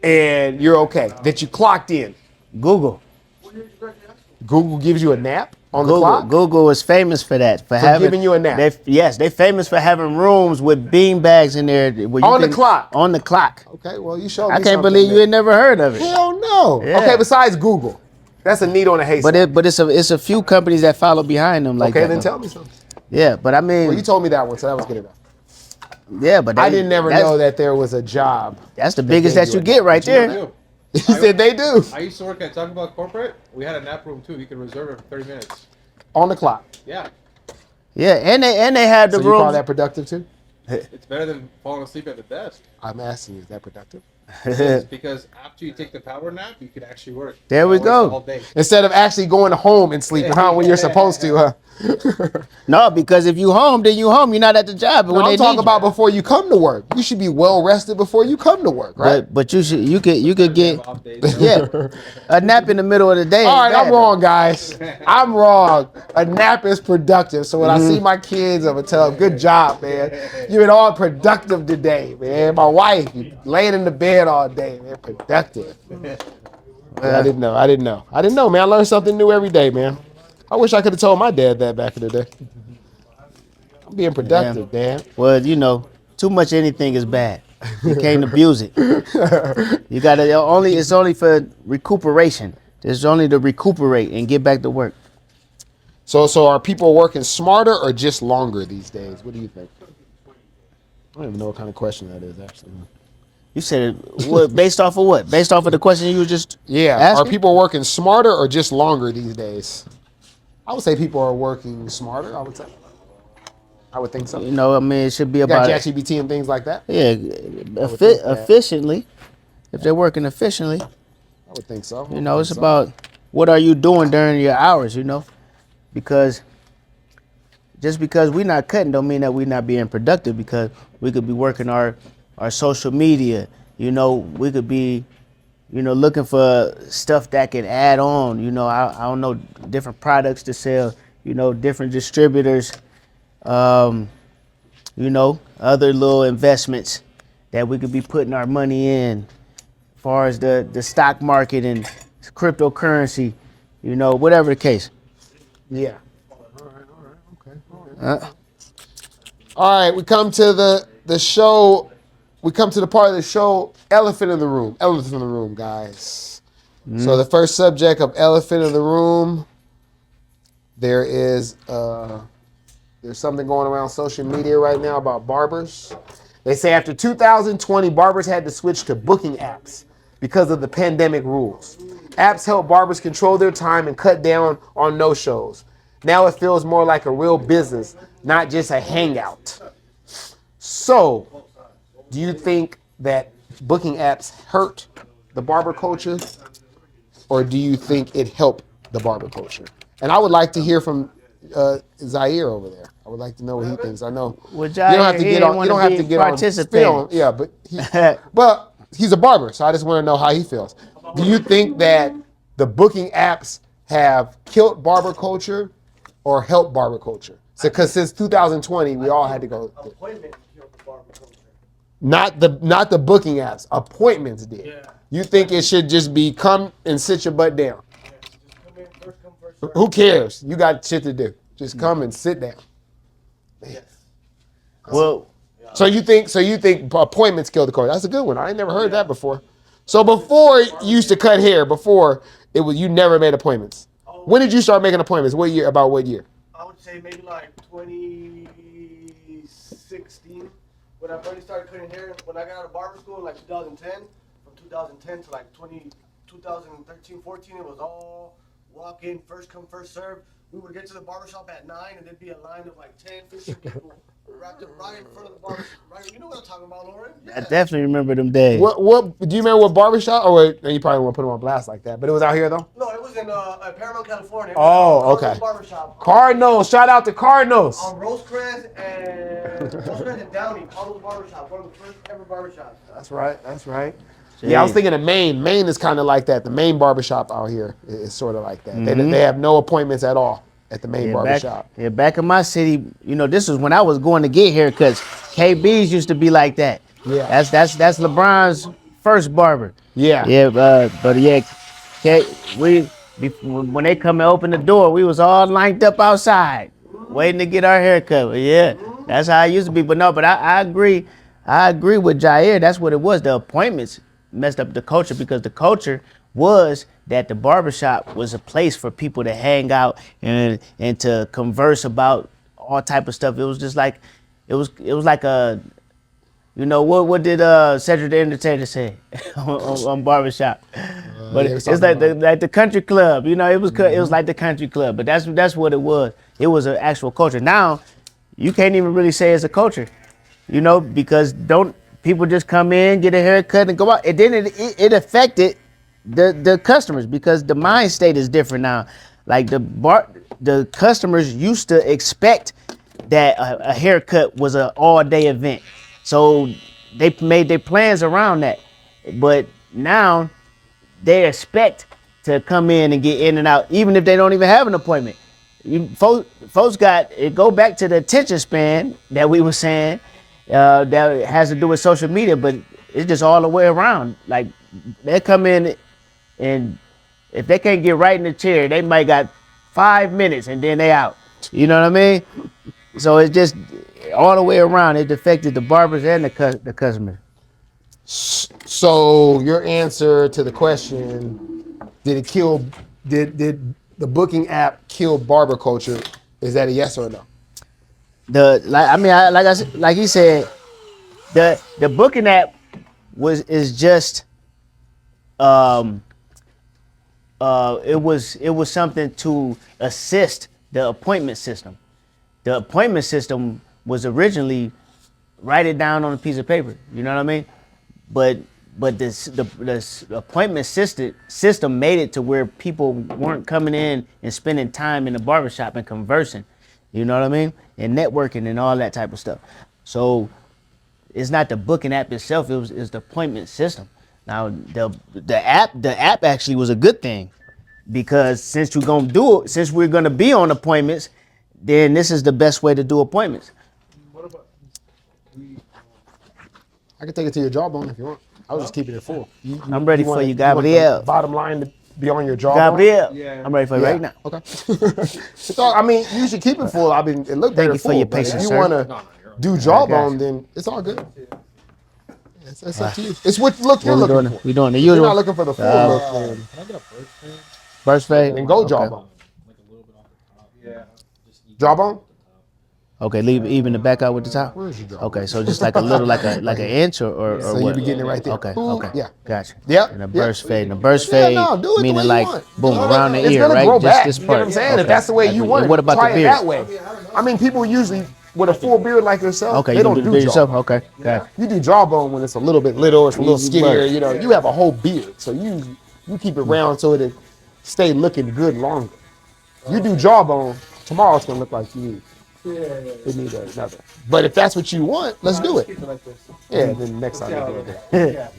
and you're okay. That you clocked in. Google. Google gives you a nap on the clock. Google is famous for that. For having giving you a nap. They famous for having rooms with bean bags in there. Where you On the clock. On the clock. Okay, well you showed me. I can't something believe you that- ain't never heard of it. Hell no. Yeah. Okay, besides Google, that's a needle in a haystack. But it's a few companies that follow behind them like Okay, that. then though. tell me something. Yeah, but I mean, Well, you told me that one, so that was good enough. yeah, but I didn't never that's- know that there was a job. That's the biggest gave that you you a get nap. right Did you know there. that? He said they do. I used to work at Talk About Corporate. We had a nap room too. You could reserve it for 30 minutes. On the clock. Yeah. Yeah, and they had the So you call rooms. that productive too? It's better than falling asleep at the desk. I'm asking you, is that productive? It's because after you take the power nap, you can actually work. There we Work go. the whole day. Instead of actually going home and sleeping, huh? When you're supposed to, huh? No, because if you home, then you home. You're not at the job. But No, when I'm they talking need about before you come to work. You should be well rested before you come to work, you. right? But you could get Off days. yeah a nap in the middle of the day. All ain't right, I'm bad, wrong, guys. I'm wrong. A nap is productive. So when I see my kids, I'm gonna tell them, "Good job, man. You've been all productive today, man." My wife, you laying in the bed all day, man. Productive. I didn't know, man. I learn something new every day, man. I wish I could have told my dad that back in the day. I'm being productive, Dan. Well, you know, too much anything is bad. You can't abuse it. You gotta it's only for recuperation. It's only to recuperate and get back to work. So are people working smarter or just longer these days? What do you think? I don't even know what kind of question that is, actually. You said it, what, based off of what? Based off of the question you were just Yeah. asking? Are people working smarter or just longer these days? I would say people are working smarter, I would say. I would think so. You know, I mean, it should be You got about ChatGPT and things like that? yeah, think that. efficiently. If they're working efficiently, I would think so. you know, it's about what are you doing during your hours, you know? Because just because we're not cutting don't mean that we're not being productive, because we could be working our social media we could be, looking for stuff that can add on. I don't know, different products to sell. Different distributors. Um, other little investments that we could be putting our money in, as far as the stock market and cryptocurrency, whatever the case. Yeah. All right, okay. All right, we come to the show. We come to the part of the show, elephant in the room. Elephant in the room, guys. So the first subject of elephant in the room, there's something going around social media right now about barbers. They say after 2020, barbers had to switch to booking apps because of the pandemic rules. Apps help barbers control their time and cut down on no-shows. Now it feels more like a real business, not just a hangout. So, do you think that booking apps hurt the barber culture, or do you think it helped the barber culture? And I would like to hear from Zaire over there. I would like to know what he thinks. I know Well, you don't have to get on. You don't have to get on film. Yeah, but he's a barber, so I just want to know how he feels. Do you think that the booking apps have killed barber culture or helped barber culture? So, because since 2020, we all had to go. Appointment killed the barber culture. Not the booking apps. Appointments did. Yeah. You think it should just be come and sit your butt down? Yeah, just come in, first come, first serve. Who cares? You got shit to do. Just come and sit down. Yes. Well, So you think appointments kill the culture? That's a good one. I ain't never heard that before. So before you used to cut hair, before it was you never made appointments. When did you start making appointments? What year? About what year? I would say maybe like 2016 when I first started cutting hair. When I got out of barber school in like 2010, from 2010 to like 2013, 14, it was all walk in, first come, first serve. We would get to the barbershop at 9 and there'd be a line of like 10, 15 people wrapped up right in front of the barbershop. Right, you know what I'm talking about, Lauren? Yeah. I definitely remember them days. What do you remember what barbershop? Or you probably won't put them on blast like that. But it was out here though. No, it was in Paramount, California. Oh, okay. Barbershop. Cardinals. Shout out to Cardinals. On Rosecrans and Downey, Cardinals Barbershop, one of the first ever barbershops. That's right. Yeah, I was thinking of Maine. Maine is kind of like that. The Maine barbershop out here is sort of like that. Mm-hmm. They have no appointments at all at the Maine barbershop. Back in my city, this was when I was going to get haircuts. KB's used to be like that. Yeah. That's LeBron's first barber. Yeah. Yeah, when they come and open the door, we was all lined up outside, waiting to get our haircut. But yeah, that's how it used to be. But no, I agree. I agree with Jair. That's what it was. The appointments messed up the culture, because the culture was that the barbershop was a place for people to hang out and to converse about all type of stuff. It was just like it was like a what did Cedric the Entertainer say on barbershop? But it's like the country club. It was like the country club. But that's what it was. It was an actual culture. Now you can't even really say it's a culture, because people just come in, get a haircut, and go out. And then it affected the customers, because the mind state is different now. Like the customers used to expect that a haircut was an all-day event. So they made their plans around that. But now they expect to come in and get in and out, even if they don't even have an appointment. Folks go back to the attention span that we were saying, that has to do with social media, but it's just all the way around. Like they come in, and if they can't get right in the chair, they might got 5 minutes and then they out. You know what I mean? So it's just all the way around. It affected the barbers and the customers. So your answer to the question, did the booking app kill barber culture? Is that a yes or a no? Like he said, the booking app is just it was something to assist the appointment system. The appointment system was originally write it down on a piece of paper. You know what I mean? But the appointment system made it to where people weren't coming in and spending time in the barbershop and conversing. You know what I mean? And networking and all that type of stuff. So it's not the booking app itself. It's the appointment system. Now the app actually was a good thing because since we're gonna be on appointments, then this is the best way to do appointments. What about I can take it to your jawbone if you want. I was just keeping it full. I'm ready for want you, it- want the Gabriel. Bottom line to be on your jawbone. Gabriel, Yeah. I'm ready for you right now. Okay. It's all, I mean, you should keep it full. I mean, it looked better you for full, your but if patience, you sir. want to do you. jawbone, then it's all good. It's up to you. It's what look you're We looking doing, for. we doing the If you're usual. not looking for the full look, then, Can I get a burst fan? Burst fade. then go Okay. jawbone. Like a little bit off the top. Yeah. Just Jawbone? Okay, leave even the back out with the top. Where's your jawbone? Okay, so just like a little, like an inch or So what? you be getting it right there. Okay, Boom. okay. Yeah. Gotcha. Yep. And a Yep. burst fade. And a burst Yeah, fade no, do it the way meaning you like want. boom around the It's ear, gonna right? grow back. This You know what part. I'm saying? Okay. If that's the way you And want it, what about try the it beard? that way. I mean, people usually with a full beard like yourself, Okay, they you don't do do it yourself. jawbone. Okay, gotcha. You do jawbone when it's a little bit little, it's a little Easy skinnier. work. You know, you have a whole beard, so you keep it round so it stay looking good longer. You do jawbone, tomorrow it's gonna look like you need another. But if that's what you want, let's do it. Keep it like this. Yeah, then next time we do it.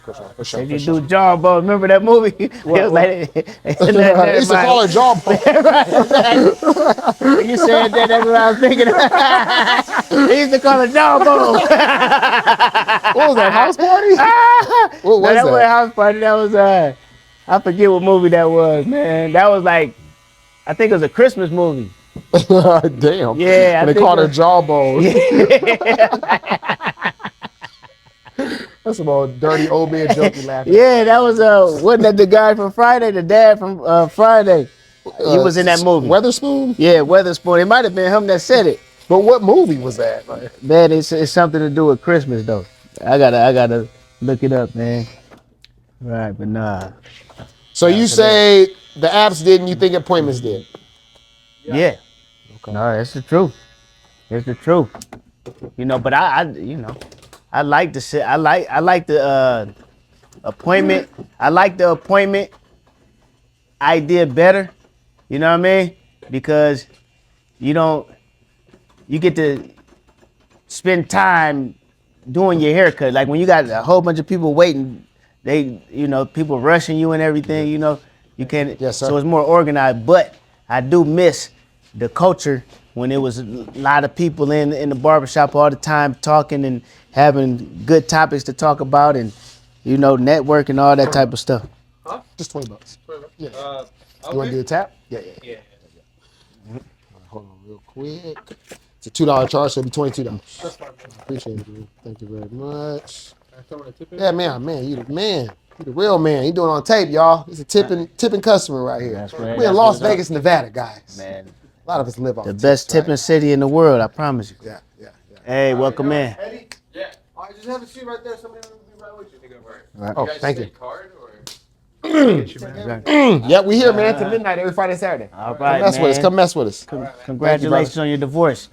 For sure, for sure. If For you sure. do jawbone, remember that movie? It was like They used to call her jawbone. You said that, that's what I was thinking. They used to call it jawbone. What was that, house party? What was That was a that? house party. That was I forget what movie that was, man. That was like, I think it was a Christmas movie. Damn. Yeah, I And they think called her it- jawbone. That's some old dirty old man joke you laughing. Yeah, that was wasn't that the guy from Friday, the dad from Friday? He was in that movie. Weatherspoon? Yeah, Weatherspoon. It might have been him that said it. But what movie was that? Like, Man, it's something to do with Christmas though. I gotta look it up, man. Right, but nah. so you say the apps did and you think appointments did? Yeah. No, that's the truth. It's the truth. You know, but I like the shit. I like the appointment. I like the appointment idea better. You know what I mean? Because you get to spend time doing your haircut. Like when you got a whole bunch of people waiting, people rushing you and everything, you can't. Yes, sir. So it's more organized. But I do miss the culture when it was a lot of people in the barbershop all the time talking and having good topics to talk about and, network and all that type of stuff. Just $20. Yeah. I'll You want to do a tap? Yeah. Yeah. Hold on real quick. It's a $2 charge, so it'll be $22. Appreciate it, dude. Thank you very much. Yeah, man, you the man. You the real man. You doing it on tape, y'all. It's a tipping customer right here. That's right. We're in Las Vegas, Nevada, guys. Man, A lot of us live on the best tipping city in the world, I promise you. Yeah. Hey, welcome in. Eddie? Yeah. All right, just have a seat right there. Somebody will be right with you. Oh, thank you. Card or? Yeah, we here, man, till midnight every Friday, Saturday. All Come right, mess with us. man. Come mess with us. Congratulations on your divorce.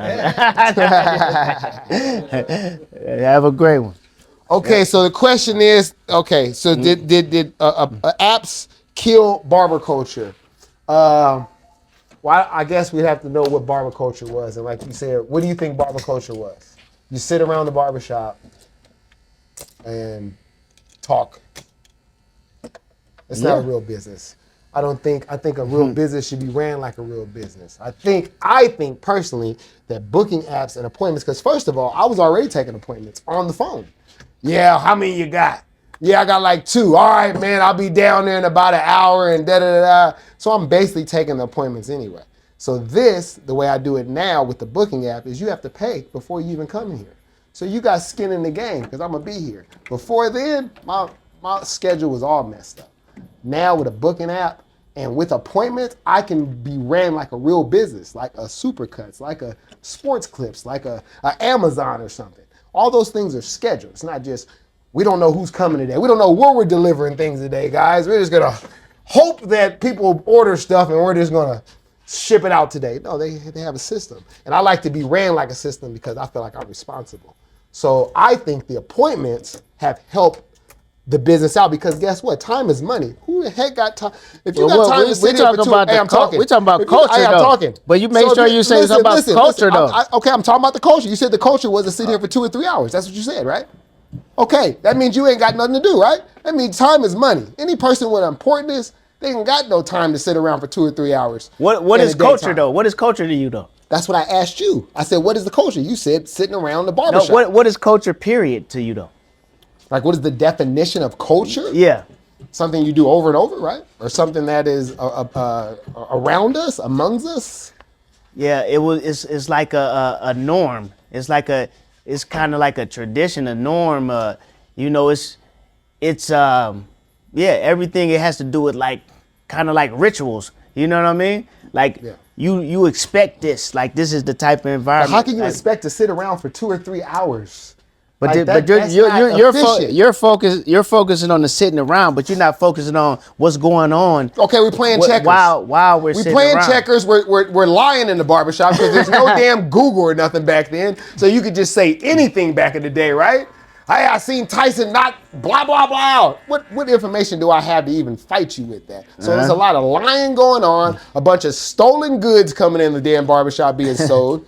Have a great one. Okay, so the question is, so did apps kill barber culture? Well, I guess we'd have to know what barber culture was. And like you said, what do you think barber culture was? You sit around the barbershop and talk. It's not a real business. I think a real business should be ran like a real business. I think personally that booking apps and appointments, because first of all, I was already taking appointments on the phone. Yeah, how many you got? Yeah, I got like 2. All right, man, I'll be down there in about an hour and da-da-da-da. So I'm basically taking the appointments anyway. So the way I do it now with the booking app is you have to pay before you even come in here. So you got skin in the game because I'm going to be here. Before then, my schedule was all messed up. Now with a booking app and with appointments, I can be ran like a real business, like a Supercuts, like a Sports Clips, like a Amazon or something. All those things are scheduled. It's not just, we don't know who's coming today. We don't know where we're delivering things today, guys. We're just going to hope that people order stuff and we're just going to ship it out today. No, they have a system. And I like to be ran like a system because I feel like I'm responsible. So I think the appointments have helped the business out, because guess what? Time is money. Who the heck got time? If you Well, got time to sit here for two, about hey, the I'm talking. we talking about If you- culture hey, I'm though. talking. But you make So sure if you say something about culture though. Okay, I'm talking about the culture. You said the culture was to sit here for 2 or 3 hours. That's what you said, right? Okay, that means you ain't got nothing to do, right? That means time is money. Any person with importance, they ain't got no time to sit around for 2 or 3 hours. What in is the culture daytime. though? What is culture to you though? That's what I asked you. I said, what is the culture? You said sitting around the No, barbershop. what is culture period to you though? Like, what is the definition of culture? Yeah. Something you do over and over, right? Or something that is around us, amongst us. Yeah, it's like a norm. It's kind of like a tradition, a norm. It's yeah, everything it has to do with like kind of like rituals. You know what I mean? Like Yeah. you expect this. Like this is the type of environment. How can you like, expect to sit around for 2 or 3 hours? But, Like but that's not efficient. you're focusing on the sitting around, but you're not focusing on what's going on. Okay, we're playing checkers. While we're We sitting playing around. checkers. We're lying in the barbershop because there's no damn Google or nothing back then. So you could just say anything back in the day, right? Hey, I seen Tyson not blah blah blah. What information do I have to even fight you with that? So there's a lot of lying going on. A bunch of stolen goods coming in the damn barbershop being sold.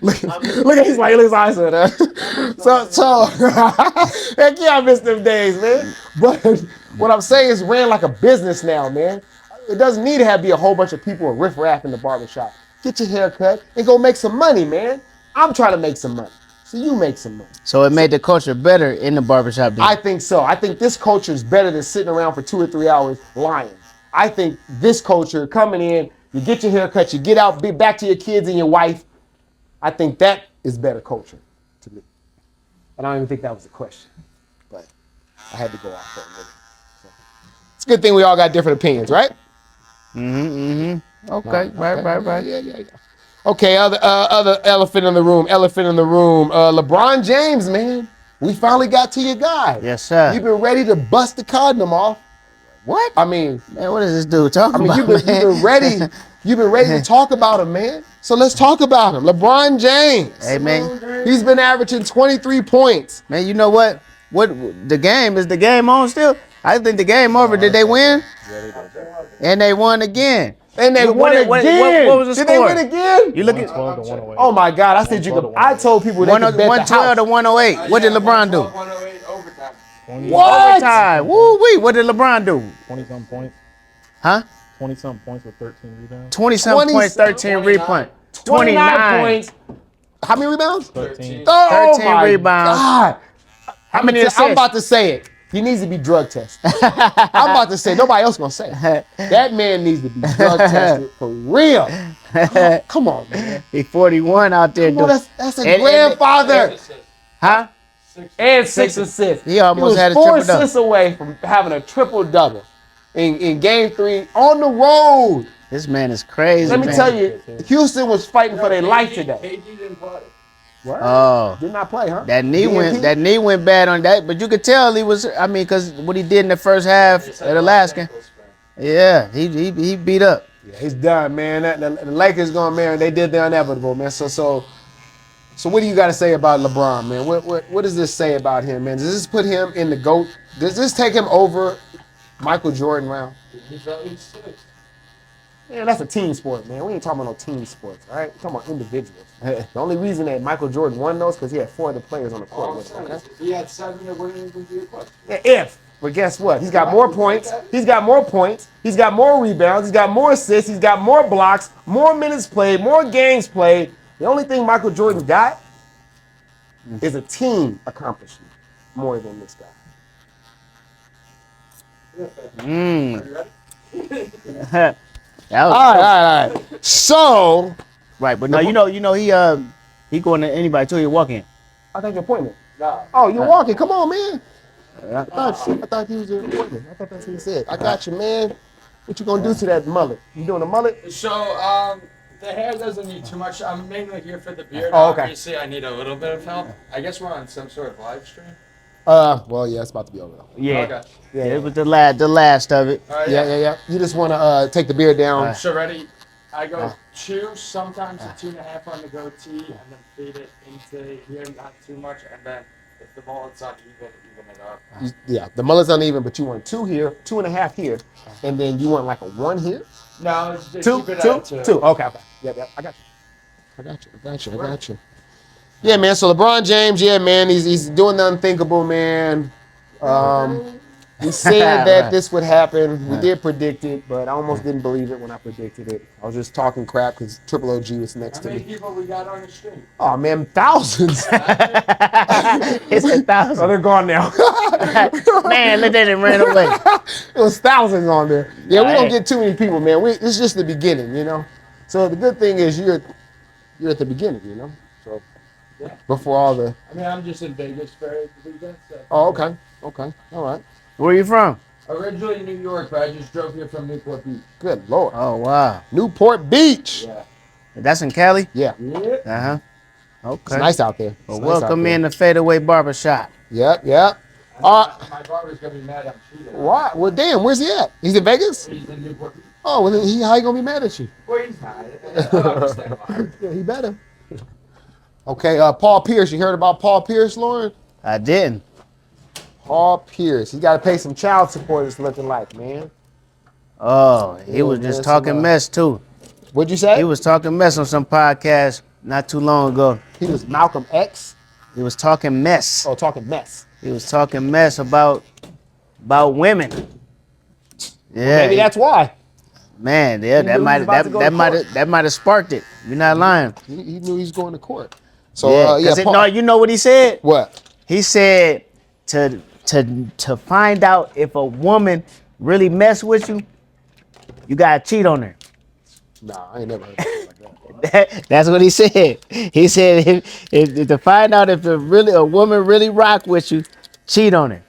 look at his eyes. So heck yeah, I miss them days, man. But what I'm saying is ran like a business now, man. It doesn't need to be a whole bunch of people riff-raff in the barbershop. Get your hair cut and go make some money, man. I'm trying to make some money. So you make some money. So it made the culture better in the barbershop. I think so. I think this culture is better than sitting around for 2 or 3 hours lying. I think this culture coming in, you get your hair cut, you get out, be back to your kids and your wife. I think that is better culture to me. And I don't even think that was a question. But I had to go off for a minute. So, it's a good thing we all got different opinions, right? Okay, right. Yeah. Okay, other elephant in the room. LeBron James, man. We finally got to your guy. Yes, sir. You've been ready to bust the condom off. What? I mean, Man, what is this dude talking about? you've been ready. You've been ready to talk about him, man. So let's talk about him. LeBron James. Hey, man. He's been averaging 23 points. Man, you know what? The game is the game on still? I think the game over. Did they win? And they won again. And they won again. What was the Did score? they win again? You look at 12 to 108. Oh my God! I said you could. I told people they could bet the 112 house. to 108. What did LeBron do? 108 overtime. What? Overtime. Woo wee. What did LeBron do? 20-something points. Huh? 20-something points with 13 rebounds. 20-something points, 13 rebounds. 29 points. How many rebounds? 13. Oh 13 my rebounds. God. How many I'm assists? about to say it. He needs to be drug tested. I'm about to say, nobody else gonna say it. That man needs to be drug tested for real. Come on, man. He 41 out there. Come on, doing- that's a And- grandfather. Huh? And 6 assists. He almost was had a 4 triple-double. assists away from having a triple-double in game 3 on the road. This man is crazy. Let me man. tell you, Houston was fighting for their life today. KG didn't play. What? Oh. Did not play, huh? That knee DNP? went bad on that, but you could tell he was. I mean, because what he did in the first half at Alaska, yeah, he beat up. Yeah, he's done, man. The Lakers going, man. They did the inevitable, man. So what do you got to say about LeBron, man? What does this say about him, man? Does this put him in the GOAT? Does this take him over Michael Jordan round? He's at least 6. Man, that's a team sport, man. We ain't talking about no team sports, all right? We're talking about individuals. The only reason that Michael Jordan won those because he had 4 other players on the court with him, okay? He had 7 that wouldn't even be a question. Yeah, but guess what? He's got more points. He's got more points. He's got more rebounds. He's got more assists. He's got more blocks, more minutes played, more games played. The only thing Michael Jordan got is a team accomplishment more than this guy. That was All right. So, right, but no, you know he going to anybody till he walk in. I think you're pointing. Nah. Oh, you're walking. Come on, man. I thought he was an appointment. I thought that's what he said. I got you, man. What you gonna do to that mullet? You doing a mullet? So, the hair doesn't need too much. I'm mainly here for the beard. Oh, okay. Obviously, I need a little bit of help. I guess we're on some sort of live stream. Well, yeah, it's about to be over. Yeah, Okay. yeah, it was the last of it. All right, Yeah. You just wanna take the beard down. So ready? I go 2, sometimes a 2.5 on the goatee, and then fade it into here, not too much, and then If the mullet's uneven, even it up. Yeah, the mullet's uneven, but you want 2 here, 2.5 here, and then you want like a 1 here. No, it's just 2, keep it 2, at 2. 2. Okay. Yeah, I got you. I got you. Yeah, man. So LeBron James, yeah, man, he's doing the unthinkable, man. We said that Right. this would happen. We did predict it, but I almost didn't believe it when I predicted it. I was just talking crap because Triple OG was next How to many me. people we got on the stream? Oh man, thousands. It's Oh, 1,000. they're gone now. Man, look at it ran away. It was thousands on there. Yeah, we Nah, don't hey. get too many people, man. It's just the beginning, you know. So the good thing is you're at the beginning, you know. So Yeah. before all the. I mean, I'm just in Vegas for the weekend. So. Oh, okay, all right. Where you from? Originally New York, but I just drove here from Newport Beach. Good lord. Oh wow, Newport Beach. Yeah. that's in Cali. Yeah, Yeah. Uh huh. it's Okay. nice out there. Well, It's nice out welcome there. in to Fadeaway Barbershop. Yep. My barber's gonna be mad I'm cheating. Why? Well, damn. Where's he at? He's in Vegas. He's in Newport Beach. Oh, well, then how you gonna be mad at you? Well, he's not. I understand why. Yeah, he better. Okay, Paul Pierce. You heard about Paul Pierce, Lauren? I didn't. Paul Pierce. He got to pay some child support. It's looking like, man. Oh, he Yeah, was man, just some, talking mess too. What'd you say? He was talking mess on some podcast not too long ago. He was Malcolm X. He was talking mess. Oh, talking mess. He was talking mess about women. Yeah, Maybe that's why. man. Yeah, He knew he was about to go to court. that might have sparked it. You're not lying. He knew he was going to court. So Yeah, Paul, no, you know what he said? what? He said to find out if a woman really mess with you, you gotta cheat on her. Nah, I ain't never heard of like that. That's what he said. He said if to find out if a woman really rock with you, cheat on her.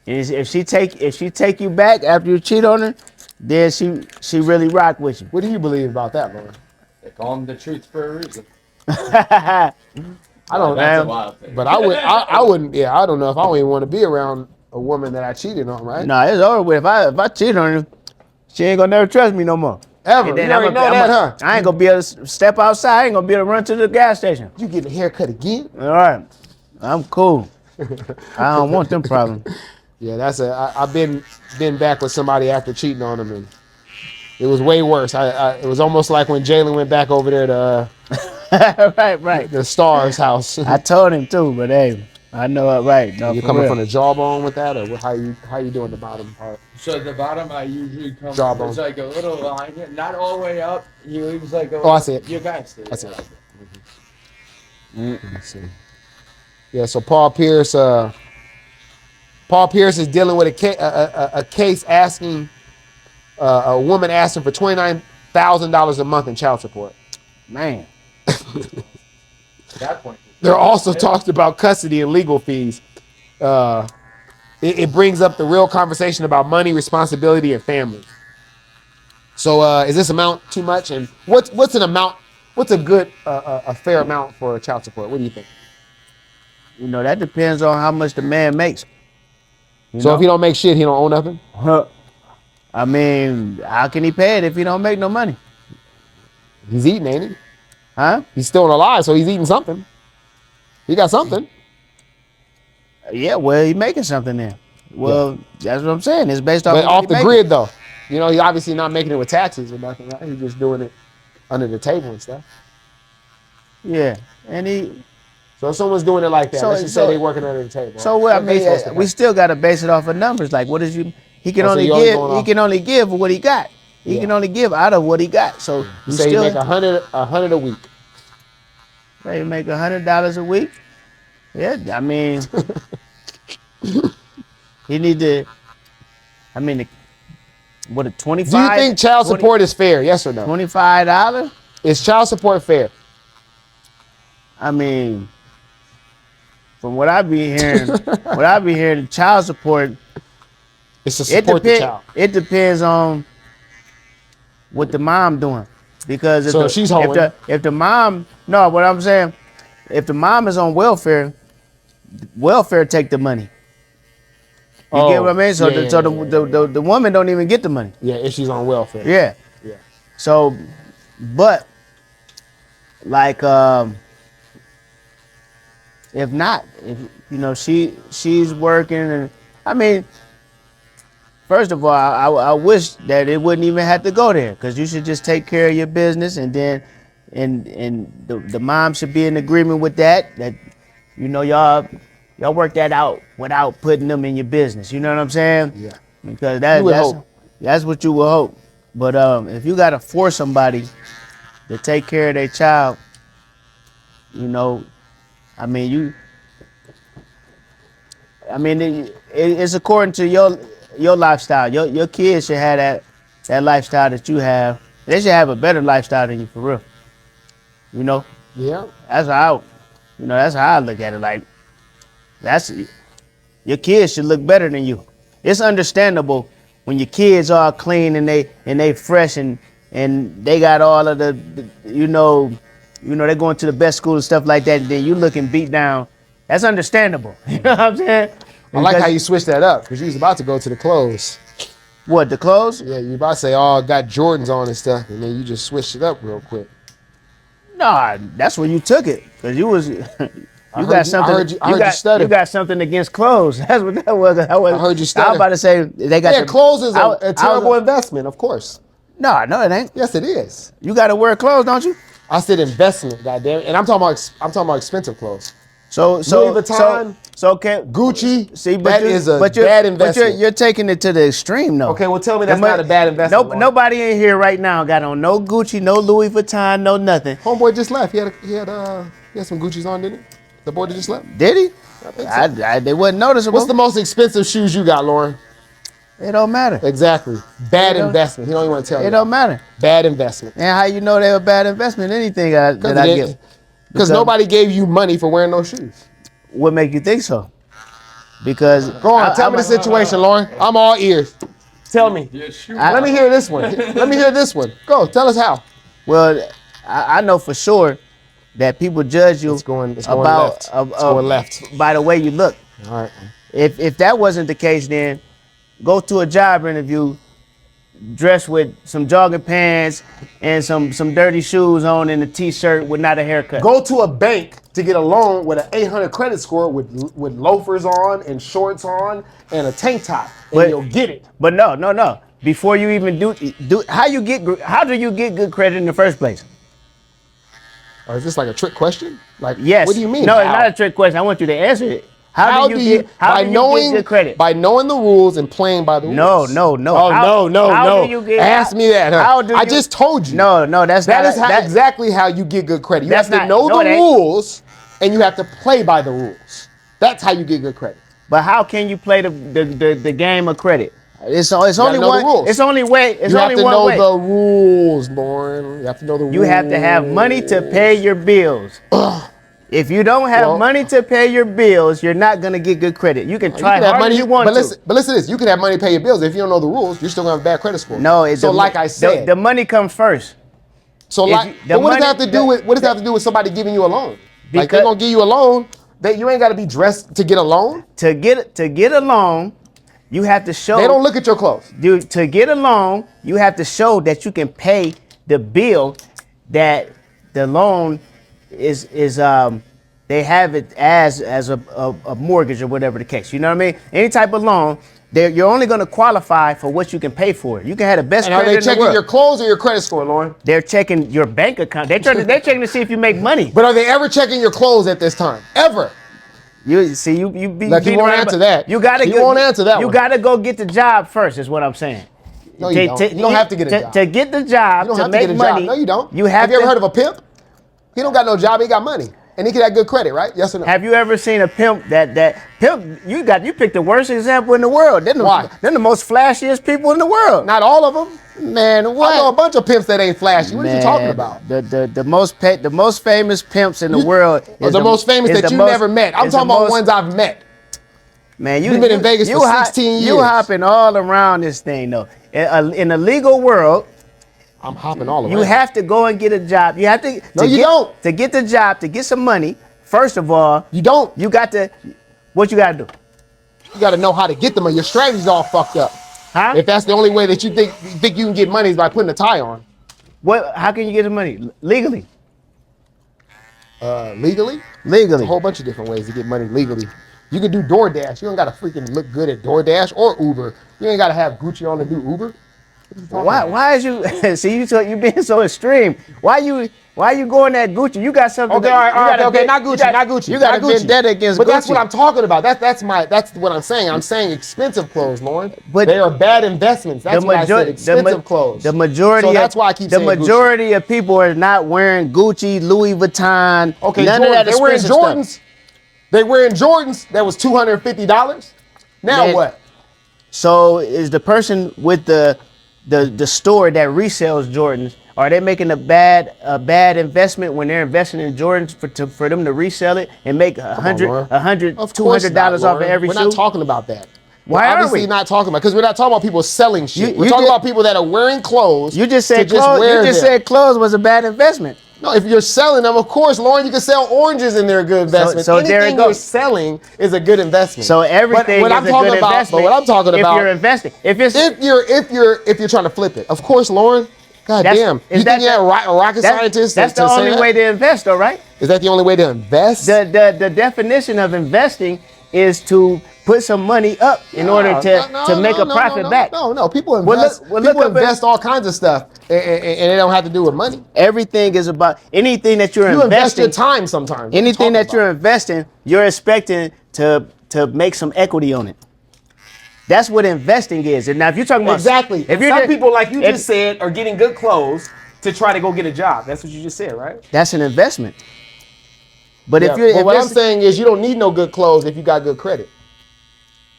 And if she take you back after you cheat on her, then she really rock with you. What do you believe about that, Lauren? They call him the truth for a reason. I don't. That's a Man. wild thing. But I wouldn't. Yeah, I don't know if I wouldn't want to be around a woman that I cheated on, right? No, it's over with. If I cheat on her, she ain't gonna never trust me no more. Ever. And You then already know that, huh? I ain't gonna be able to step outside. I ain't gonna be able to run to the gas station. You getting a haircut again? All right, I'm cool. I don't want them problems. Yeah, I've been back with somebody after cheating on them, and it was way worse. It was almost like when Jalen went back over there to right. the Stars' house. I told him too, but hey, I know it right. No, You for coming real. from the jawbone with that, or how you doing the bottom part? So at the bottom, I usually come. Jawbone. There's like a little line here, not all the way up. He leaves like a. Oh, I see it. You guys see it. I see it. Let me see. Yeah, so Paul Pierce is dealing with a case asking a woman asking for $29,000 a month in child support. Man, At that point. There are also talks about custody and legal fees. It brings up the real conversation about money, responsibility, and family. So is this amount too much? And what's an amount? What's a good a fair amount for child support? What do you think? you know that depends on how much the man makes. So if he don't make shit, he don't own nothing. I mean, how can he pay it if he don't make no money? He's eating, ain't he? Huh? He's still alive, so he's eating something. He got something. Yeah, well, he making something then. Well, that's what I'm saying. It's based off But of what off he the making. grid, though. You know, he's obviously not making it with taxes or nothing, right? He's just doing it under the table and stuff. Yeah, and he. So if someone's doing it like that, So- let's just so- say they're working under the table. So what I What they mean, supposed to we pay? still got to base it off of numbers. Like, what is you? He can Oh, so only you only give. going He off- can only give what he got. He Yeah. can only give out of what he got. So You you say you still make $100 a week. They make $100 a week. Yeah, I mean, he need to. I mean, what a 25. Do you think child support is fair? Yes or no? $25? Is child support fair? I mean, from what I be hearing, child support. It's to support the child. It depends on what the mom doing, because So she's home. if the mom, no, what I'm saying, if the mom is on welfare take the money. You get what I mean? So yeah, the woman don't even get the money. Yeah, if she's on welfare. Yeah. Yeah. So, but like if not, if you know she's working, and I mean, first of all, I wish that it wouldn't even have to go there, because you should just take care of your business, and then and the mom should be in agreement with that. That you know y'all work that out without putting them in your business. You know what I'm saying? Yeah. Because You would hope. that's what you would hope. But if you gotta force somebody to take care of their child, you know, I mean it's according to your lifestyle. Your kids should have that lifestyle that you have. They should have a better lifestyle than you, for real. You know, Yeah. that's how I look at it. Like, that's your kids should look better than you. It's understandable when your kids are clean and they fresh and they got all of the you know they're going to the best school and stuff like that. And then you looking beat down. That's understandable. You know what I'm saying? I like how Because- you switched that up, because you was about to go to the clothes. What, the clothes? Yeah, you about to say, oh, I got Jordans on and stuff, and then you just switched it up real quick. Nah, that's where you took it, because you was you heard got you- something. I heard you stutter. You got something against clothes. That's what that was. I heard you was stutter. about to say they got. Yeah, clothes is a terrible was- investment, of course. No, it ain't. Yes, it is. You got to wear clothes, don't you? I said investment, goddamn, and I'm talking about expensive clothes. So Louis Vuitton, so can Gucci. see, but that you- is a but you're- bad But investment. you're taking it to the extreme, though. Okay, well, tell me that's not a bad investment. Lauren. Nobody in here right now got on no Gucci, no Louis Vuitton, no nothing. Homeboy just left. He had some Gucci's on, didn't he? The boy that just left. Did he? I think so. They wasn't noticeable. What's the most expensive shoes you got, Lauren? It don't matter. Exactly. Bad It don't- investment. He don't even want to tell It you. don't matter. Bad investment. And how you know they were bad investment? Anything that I get. Because nobody gave you money for wearing those shoes. What make you think so? Because Go on, tell me the situation, Lauren. I'm all ears. Tell me. Your shoe. I- Let me hear this one. Let me hear this one. Go, tell us how. Well, I know for sure that people judge you It's going about left. It's going left. by the way you look. All right. If that wasn't the case, then go to a job interview dressed with some jogging pants and some dirty shoes on and a t-shirt with not a haircut. Go to a bank to get a loan with an 800 credit score with loafers on and shorts on and a tank top, and But- you'll get it. But no. Before you even do how do you get good credit in the first place? Or is this like a trick question? Like, Yes. what do you mean? No, it's How? not a trick question. I want you to answer it. How do you get good credit? By knowing the rules and playing by the rules. No. Oh, How- no. how do you get- Ask me that. Huh? how do I you- just told you. No, that's That not is exactly how you get good credit. You That's have to not- know no, the it ain't. rules, and you have to play by the rules. That's how you get good credit. But how can you play the game of credit? It's only know the one. rules. It's only way. It's You have only to one know way. the rules, Lauren. You have to know the rules. You have to have money to pay your bills. If you don't have Well- money to pay your bills, you're not gonna get good credit. You can You try can have hard money, as you want but to. listen to this. You can have money to pay your bills. If you don't know the rules, you're still gonna have a bad credit score. No, it's so like I said. the money comes first. So if like, you- the but what does that money- have to do with what does that have to do with somebody giving you a loan? Like they're Because- gonna give you a loan, that you ain't gotta be dressed to get a loan. To get a loan, you have to show. They don't look at your clothes. Dude, to get a loan, you have to show that you can pay the bill that the loan is they have it as a mortgage or whatever the case. You know what I mean? Any type of loan, you're only going to qualify for what you can pay for. You can have the best And are credit they in the checking world. your clothes or your credit score, Lauren? They're checking your bank account. They're checking to see if you make money. But are they ever checking your clothes at this time? Ever? You see, you be Like, he beating won't around answer about- that. You gotta He go, won't answer that You one. gotta go get the job first. Is what I'm saying. No, you don't. You don't have to get a job. To get the job, You don't to have to make get a money. job. No, you don't. You have you ever to- heard of a pimp? He don't got no job. He got money, and he can have good credit, right? Yes or no? Have you ever seen a pimp that pimp? You picked the worst example in the world. Why? They're the most flashiest people in the world. Not all of them. Man, what? I know a bunch of pimps that ain't flashy. What are you talking Man, about? The most famous pimps in the world. Or Is the most famous is that the you most- never met. I'm is the talking about most- ones I've met. Man, You've been in Vegas for 16 You years. hopping all around this thing though. In a legal world, I'm hopping all around. you have to go and get a job. You have to. No, you don't. To get the job, to get some money. First of all, You don't. you got to. What you got to do? You got to know how to get them, or your strategy's all fucked up. Huh? If that's the only way that you think you can get money is by putting a tie on. What? How can you get the money legally? Legally? Legally. A whole bunch of different ways to get money legally. You can do DoorDash. You don't got to freaking look good at DoorDash or Uber. You ain't got to have Gucci on to do Uber. What are you talking about? Why is you see you being so extreme? Why you going at Gucci? You got something. Okay, that, all right, you got okay, a- not Gucci, you got, not Gucci. You got not a Gucci. vendetta against but Gucci. that's what I'm talking about. That's what I'm saying. I'm saying expensive clothes, Lauren. But they are bad investments. That's what I said. Expensive clothes. The majority. So that's why I keep the saying Gucci. majority of people are not wearing Gucci, Louis Vuitton. Okay, none Jordans. of that They're wearing expensive Jordans. stuff. They wearing Jordans. That was $250. Now Man, what? So is the person with the store that resells Jordans, are they making a bad investment when they're investing in Jordans for them to resell it and make Lauren. $100, Of course $200 not, off of Lauren. every We're shoe? not talking about that. Why we're aren't obviously we? not talking about because we're not talking about people selling shit. You We're talking did- about people that are wearing clothes. You just said to clothes. wear You just them. said clothes was a bad investment. No, if you're selling them, of course, Lauren, you can sell oranges and they're a good investment. so there it Anything goes. you're selling is a good investment. So everything but what is I'm a talking good about, investment. But what I'm talking about, if you're investing, if you're trying to flip it, of course, Lauren. God That's- damn, is you that think you're a rocket scientist? That's to the say only that? way to invest, though, right? Is that the only way to invest? The definition of investing is to put some money up in order to make a profit back. No, people Well, invest. look up People in- invest all kinds of stuff, and it don't have to do with money. Everything is about anything that you're You invest investing. your time sometimes. What are you Anything that talking you're about? investing, you're expecting to make some equity on it. That's what investing is. And now, if you're talking about Exactly. if If you're some just- people, like you if- just said, are getting good clothes to try to go get a job. That's what you just said, right? that's an investment. But Yeah, if you're, but what I'm investing- saying is, you don't need no good clothes if you got good credit.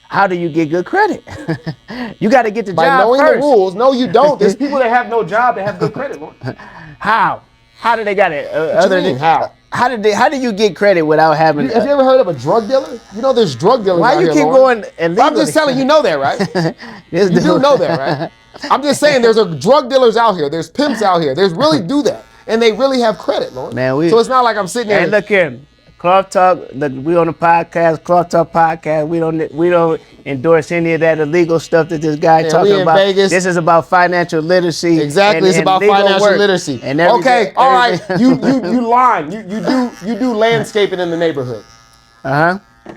how do you get good credit? You got to get the By job knowing first. the rules. No, you don't. There's people that have no job that have good credit. Lauren. How? How do they got it? What you mean, how? How do you get credit without having? Have you ever heard of a drug dealer? You know there's drug dealers Why out you here, keep Lauren. going illegally? I'm just telling you, know that, right? This You do dude- know that, right? I'm just saying there's a drug dealers out here. There's pimps out here. There's really do that. And they really have credit, Lauren. Man, so it's not like I'm sitting there. Hey, look here, Cloth Talk. Look, we on the podcast, Cloth Talk podcast. We don't endorse any of that illegal stuff that this guy Yeah, talking we in about. Vegas. This is about financial literacy. Exactly, it's about legal financial work literacy. And okay, all right, everything. you lying. You do landscaping in the neighborhood. Uh huh.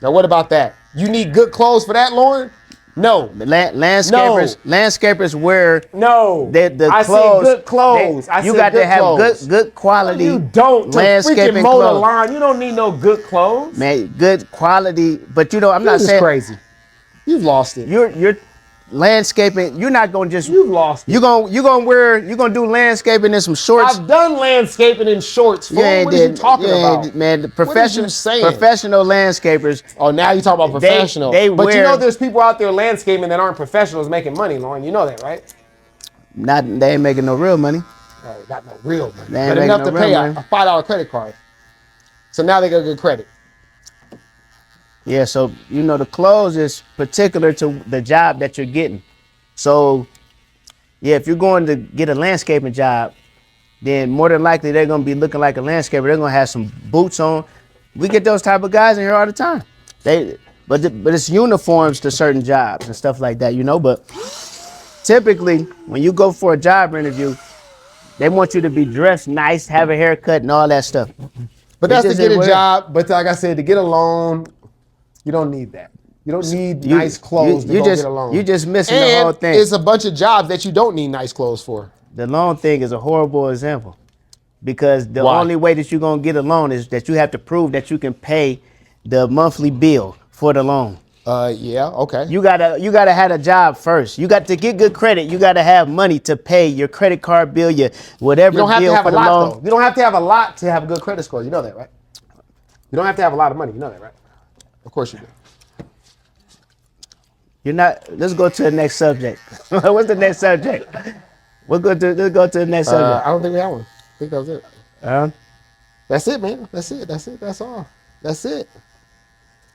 Now what about that? You need good clothes for that, Lauren? No. Landscapers wear No. the I clothes. said good clothes. You got to have good quality. You don't. To landscaping freaking mow the clothes. lawn. You don't need no good clothes. Man, good quality. But I'm not This is saying crazy. You've lost it. you're landscaping. You're not gonna just. You've lost it. You're gonna do landscaping in some shorts. I've done landscaping in shorts. Fool. What are you talking about? Man, the What is you saying? professional landscapers. Oh, now you talk about professional. they but you wear- know there's people out there landscaping that aren't professionals making money, Lauren. You know that, right? They ain't making no real money. Got no real money. They ain't But making enough no to real pay money. a $5 credit card. So now they got good credit. Yeah, so the clothes is particular to the job that you're getting. So, yeah, if you're going to get a landscaping job, then more than likely they're gonna be looking like a landscaper. They're gonna have some boots on. We get those type of guys in here all the time. But it's uniforms to certain jobs and stuff like that, But typically, when you go for a job interview, they want you to be dressed nice, have a haircut, and all that stuff. But that's to just get ain't a work. job. But like I said, to get a loan, you don't need that. You don't need nice clothes to go get a loan. You just missing and the whole thing. it's a bunch of jobs that you don't need nice clothes for. The loan thing is a horrible example because the Why? only way that you're gonna get a loan is that you have to prove that you can pay the monthly bill for the loan. Yeah, okay. You gotta have a job first. You got to get good credit. You gotta have money to pay your credit card bill, your whatever You don't have bill to have for a the lot, loan. though. You don't have to have a lot to have a good credit score. You know that, right? You don't have to have a lot of money. You know that, right? Of course you do. You're not. Let's go to the next subject. What's the next subject? Let's go to the next subject. I don't think we have one. I think that was it. Uh-huh. That's it, man. That's it. That's all. That's it.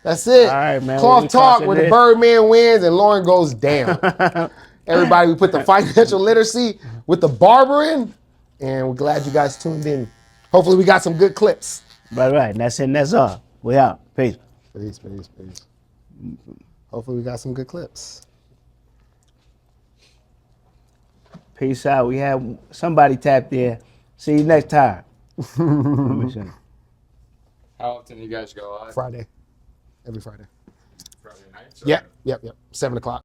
That's it. All right, man. Cloth We talk crossing where the this. Birdman wins and Lauren goes down. Everybody, we put the financial literacy with the barber in, and we're glad you guys tuned in. Hopefully, we got some good clips. Right. And that's it. And that's all. We out. Peace. Peace. Hopefully, we got some good clips. Peace out. We have somebody tapped in. See you next time. How often do you guys go out? Friday, every Friday. Friday nights? Yep. 7 o'clock.